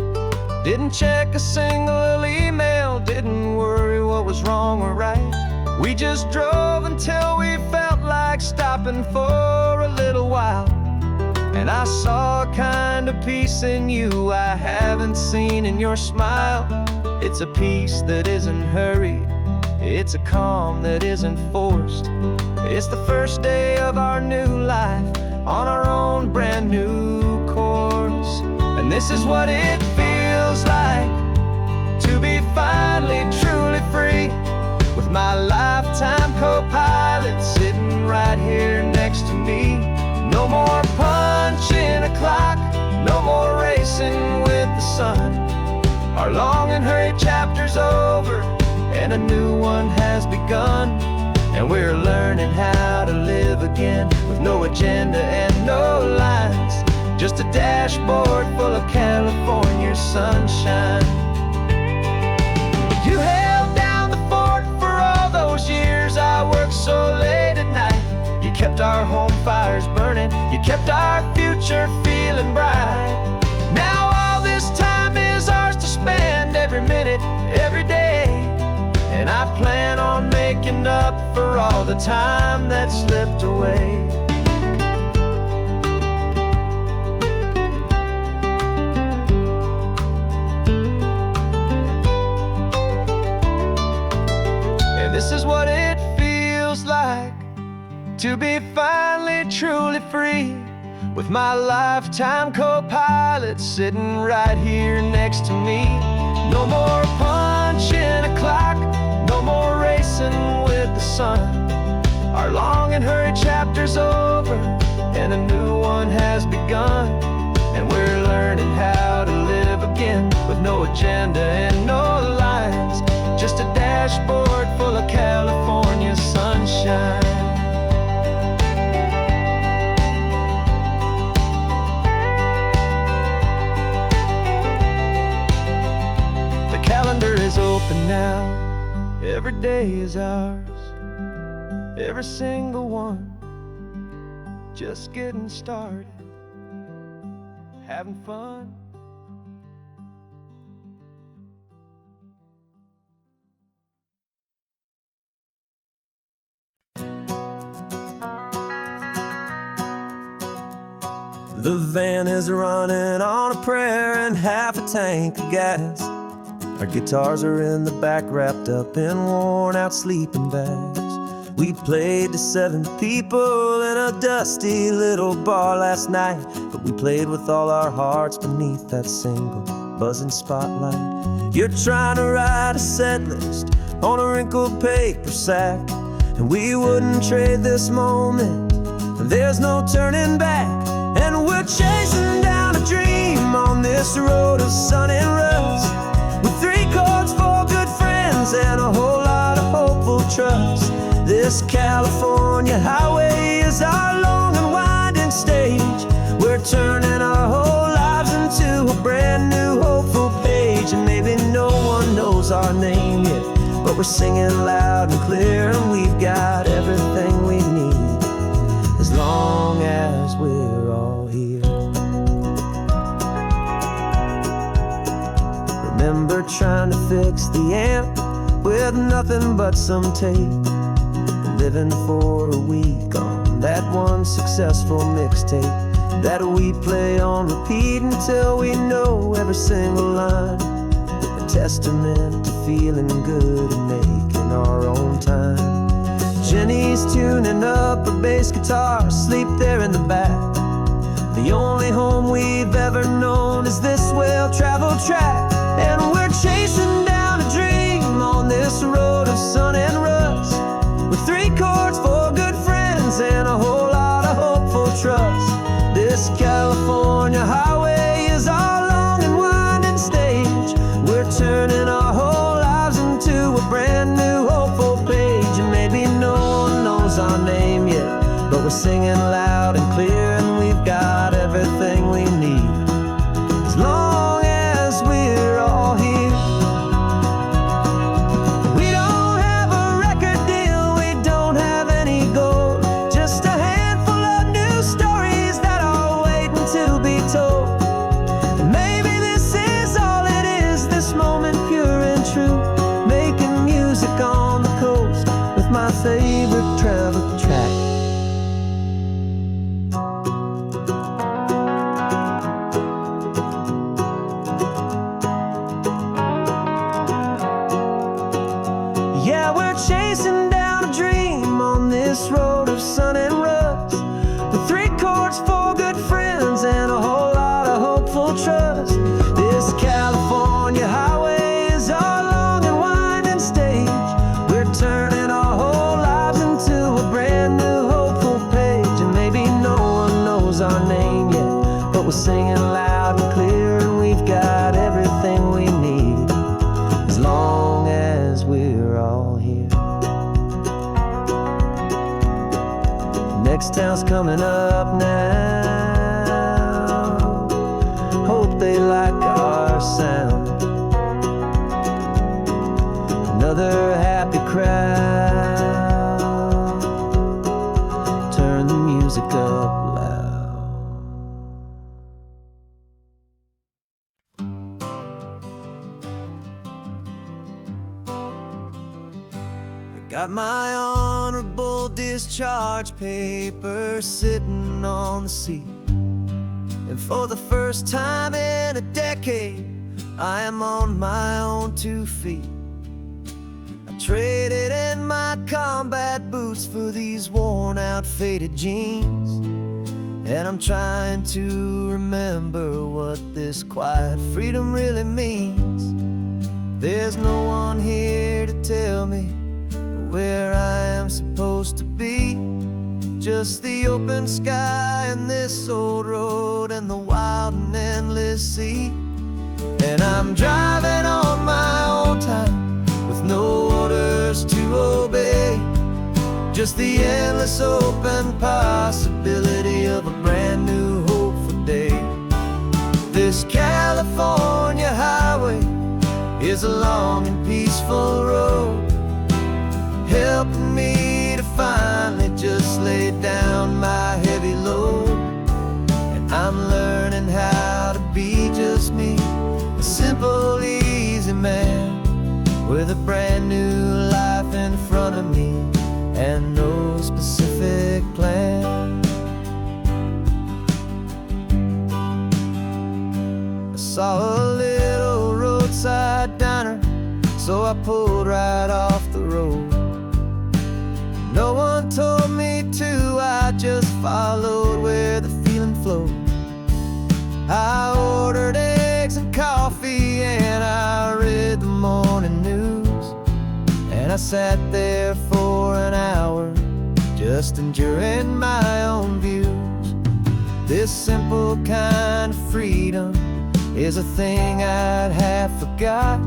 S1: Didn't check a single email, didn't worry what was wrong or right. We just drove until we felt like stopping for a little while. And I saw a kind of peace in you I haven't seen in your smile. It's a peace that isn't hurried, it's a calm that isn't forced. It's the first day of our new life on our own brand new course. And this is what it feels like to be finally truly free, with my lifetime co-pilot sitting right here next to me. No more punching a clock, no more racing with the sun. Our long and hurried chapter's over and a new one has begun. And we're learning how to live again, with no agenda and no lines, just a dashboard full of California sunshine. You held down the fort for all those years I worked so late at night. You kept our home fires burning, you kept our future feeling bright. Now all this time is ours to spend, every minute, every day. And I plan on making up for all the time that slipped away. And this is what it feels like to be finally truly free, with my lifetime co-pilot sitting right here next to me. No more punching a clock, no more racing with the sun. Our long and hurried chapter's over and a new one has begun. And we're learning how to live again, with no agenda and no lines, just a dashboard full of California sunshine. Calendar is open now, every day is ours, every single one, just getting started, having fun.
S3: The van is running on a prayer and half a tank of gas. Our guitars are in the back, wrapped up in worn-out sleeping bags. We played to 7 people in a dusty little bar last night, but we played with all our hearts beneath that single buzzing spotlight. You're trying to write a set list on a wrinkled paper sack, and we wouldn't trade this moment. There's no turning back, and we're chasing down a dream on this road of sun and rain.
S1: This California highway is our long and winding stage. We're turning our whole lives into a brand new hopeful page. And maybe no one knows our name yet, but we're singing loud and clear, and we've got everything we need as long as we're all here. Remember trying to fix the amp with nothing but some tape, living for a week on that one successful mixtape that we play on repeat until we know every single line. A testament to feeling good and making our own time. Jenny's tuning up her bass guitar, asleep there in the back. The only home we've ever known is this well-traveled track. And we're chasing down a dream on this road of sun and rust, with 3 chords, 4 good friends, and a whole lot of hopeful trust. This California highway is our long and winding stage. We're turning our whole lives into a brand new hopeful page. And maybe no one knows our name yet, but we're singing loud and clear, and we've got everything we need as long as we're all here. We don't have a record deal, we don't have any gold, just a handful of new stories that are waiting to be told. And maybe this is all it is, this moment pure and true, making music on the coast with my favorite travel track. Yeah, we're chasing down a dream on this road of sun and rust, with 3 chords, 4 good friends, and a whole lot of hopeful trust. This California highway is our long and winding stage. We're turning our whole lives into a brand new hopeful page. And maybe no one knows our name yet, but we're singing loud and clear, and we've got everything we need as long as we're all here. Next town's coming up now, hope they like our sound. Another happy crowd, turn the music up loud. Got my honorable discharge paper sitting on the seat, and for the first time in a decade, I am on my own 2 feet. I traded in my combat boots for these worn out faded jeans, and I'm trying to remember what this quiet freedom really means. There's no one here to tell me where I am supposed to be, just the open sky and this old road and the wild and endless sea. And I'm driving on my own time with no orders to obey, just the endless open possibility of a brand new hopeful day. This California highway is a long and peaceful road, helping me to finally just lay down my heavy load. And I'm learning how to be just me, a simple, easy man with a brand new life in front of me and no specific plan. I saw a little roadside diner, so I pulled right off the road. No one told me to, I just followed where the feeling flowed. I ordered eggs and coffee and I read the morning news, and I sat there for an hour just enduring my own views. This simple kind of freedom is a thing I'd have forgot.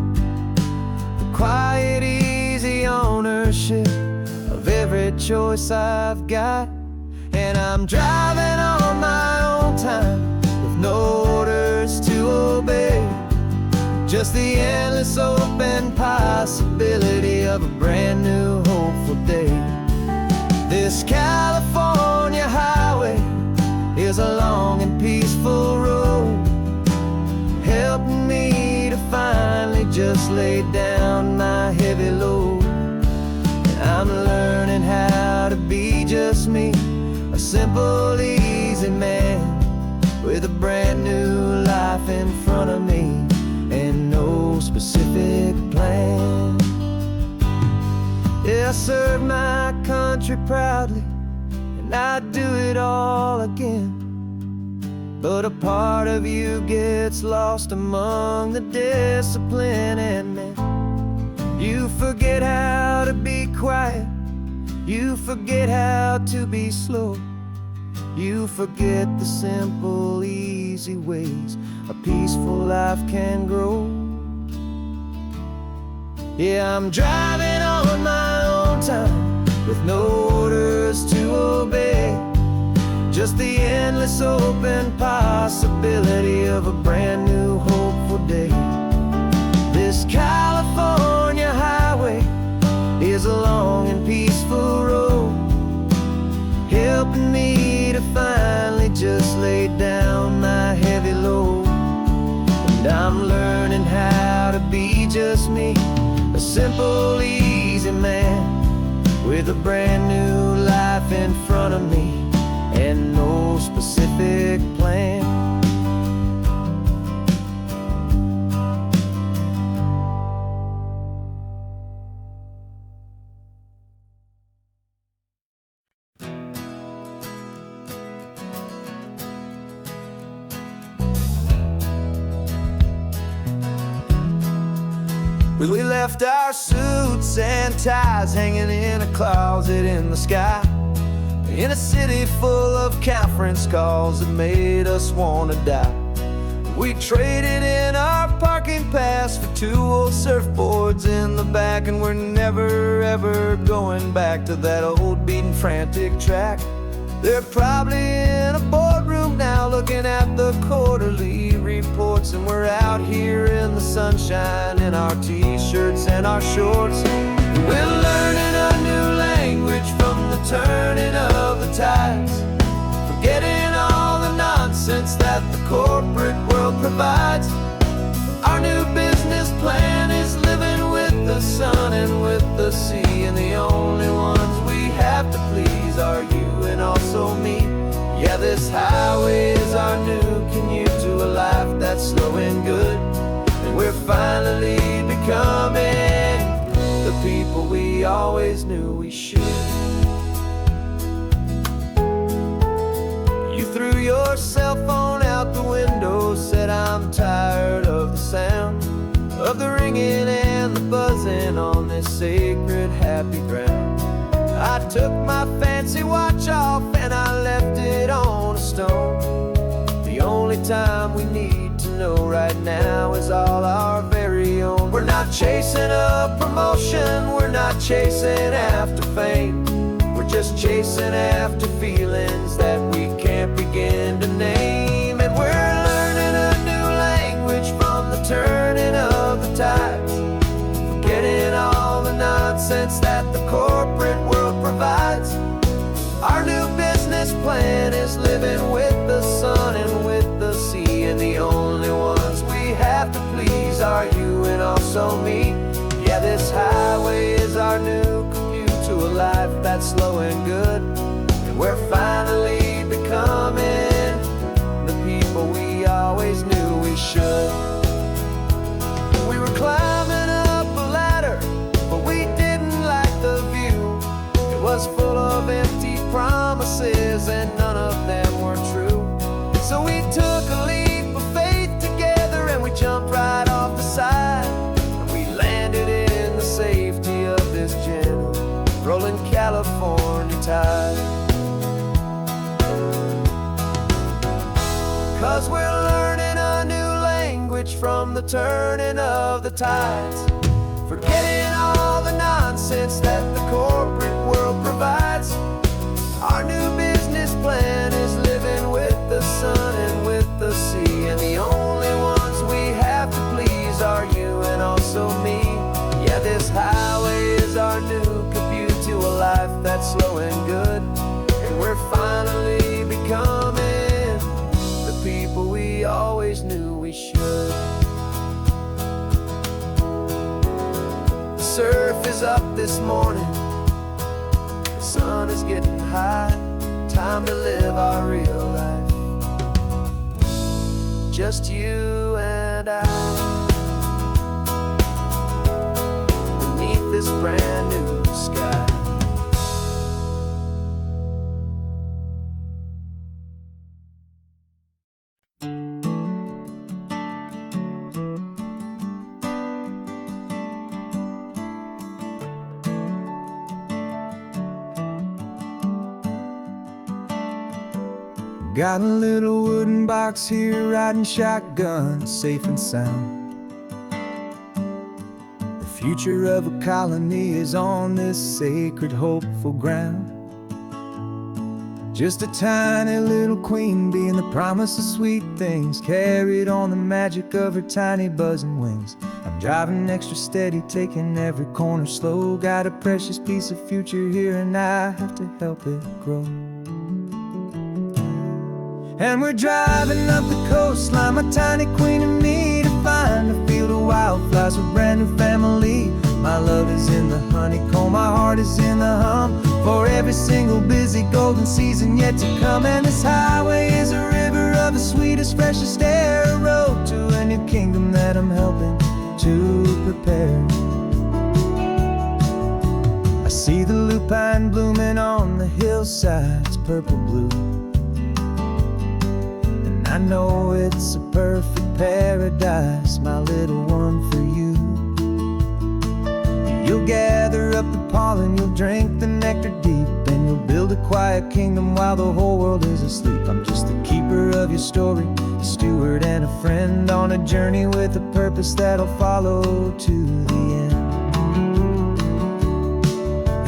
S1: The quiet, easy ownership of every choice I've got. And I'm driving on my own time with no orders to obey, just the endless open possibility of a brand new hopeful day. This California highway is a long and peaceful road, helping me to finally just lay down my heavy load. And I'm learning how to be just me, a simple, easy man with a brand new life in front of me and no specific plan. Yeah, I serve my country proudly, and I'd do it all again. But a part of you gets lost among the discipline, and then you forget how to be quiet, you forget how to be slow, you forget the simple, easy ways a peaceful life can grow. Yeah, I'm driving on my own time with no orders to obey, just the endless open possibility of a brand new hopeful day. This California highway is a long and peaceful road, helping me to finally just lay down my heavy load. And I'm learning how to be just me, a simple, easy man with a brand new life in front of me and no specific plan.
S2: We left our suits and ties hanging in a closet in the sky, in a city full of conference calls that made us wanna die. We traded in our parking pass for 2 old surfboards in the back, and we're never ever going back to that old beaten frantic track. They're probably in a boardroom now looking at the quarterly reports, and we're out here in the sunshine in our t-shirts and our shorts. We're learning a new language from the turning of the tides, forgetting all the nonsense that the corporate world provides. Our new business plan is living with the sun and with the sea, and the only ones we have to please are you and also me. Yeah, this highway is our new commute to a life that's slow and good, and we're finally becoming the people we always knew we should. You threw your cell phone out the window, said I'm tired of the sound of the ringing and the buzzing on this sacred happy ground. I took my fancy watch off and I left it on a stone. The only time we need to know right now is all our very own. We're not chasing a promotion, we're not chasing after fame, we're just chasing after feelings that we can't begin to name. And we're learning a new language from the turning of the tides, forgetting all the nonsense that the corporate world provides. Our new business plan is living with the sun and with the sea, and the only ones we have to please are you and also me. Yeah, this highway is our new commute to a life that's slow and good, and we're finally becoming the people we always knew we should. We were climbing up a ladder, but we didn't like the view. It was full of empty promises and none of them were true. So we took a leap of faith together and we jumped right off the side, and we landed in the safety of this gentle rolling California tide. 'Cause we're learning a new language from the turning of the tides, forgetting all the nonsense that the corporate world
S1: world provides. Our new business plan is living with the sun and with the sea, and the only ones we have to please are you and also me. Yeah, this highway is our new commute to a life that's slow and good, and we're finally becoming the people we always knew we should. The surf is up this morning, the sun is getting high. Time to live our real life, just you and I, beneath this brand new sky.
S2: Got a little wooden box here, riding shotgun, safe and sound. The future of a colony is on this sacred, hopeful ground. Just a tiny little queen bee and the promise of sweet things, carried on the magic of her tiny buzzing wings. I'm driving extra steady, taking every corner slow. Got a precious piece of future here and I have to help it grow. And we're driving up the coastline, my tiny queen and me, to find a field of wildflowers, a brand new family. My love is in the honeycomb, my heart is in the hum, for every single busy golden season yet to come. And this highway is a river of the sweetest, freshest air, a road to a new kingdom that I'm helping to prepare. I see the lupine blooming on the hillsides, purple blue, I know it's a perfect paradise, my little one, for you. You'll gather up the pollen, you'll drink the nectar deep, and you'll build a quiet kingdom while the whole world is asleep. I'm just the keeper of your story, a steward and a friend, on a journey with a purpose that'll follow to the end.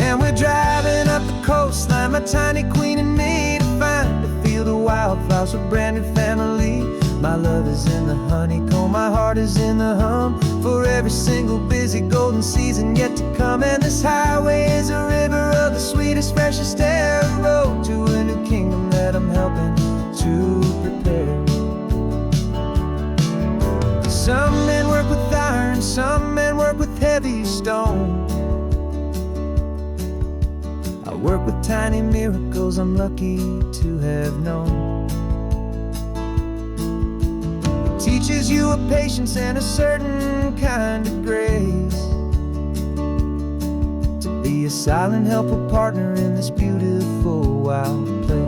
S2: And we're driving up the coastline, my tiny queen and me, to find a field of wildflowers, a brand new family. My love is in the honeycomb, my heart is in the hum, for every single busy golden season yet to come. And this highway is a river of the sweetest, freshest air, a road to a new kingdom that I'm helping to prepare. Some men work with iron, some men work with heavy stone. I work with tiny miracles I'm lucky to have known. It teaches you a patience and a certain kind of grace, to be a silent, helpful partner in this beautiful, wild place.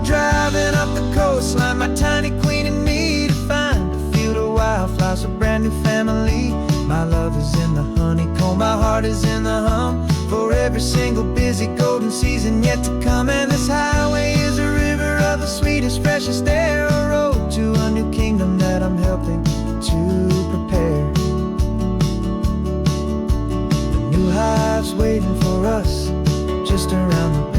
S2: Driving up the coastline, my tiny queen and me, to find a field of wildflowers, a brand new family. My love is in the honeycomb, my heart is in the hum, for every single busy golden season yet to come. And this highway is a river of the sweetest, freshest air, a road to a new kingdom that I'm helping to prepare. The new hive's waiting for us just around the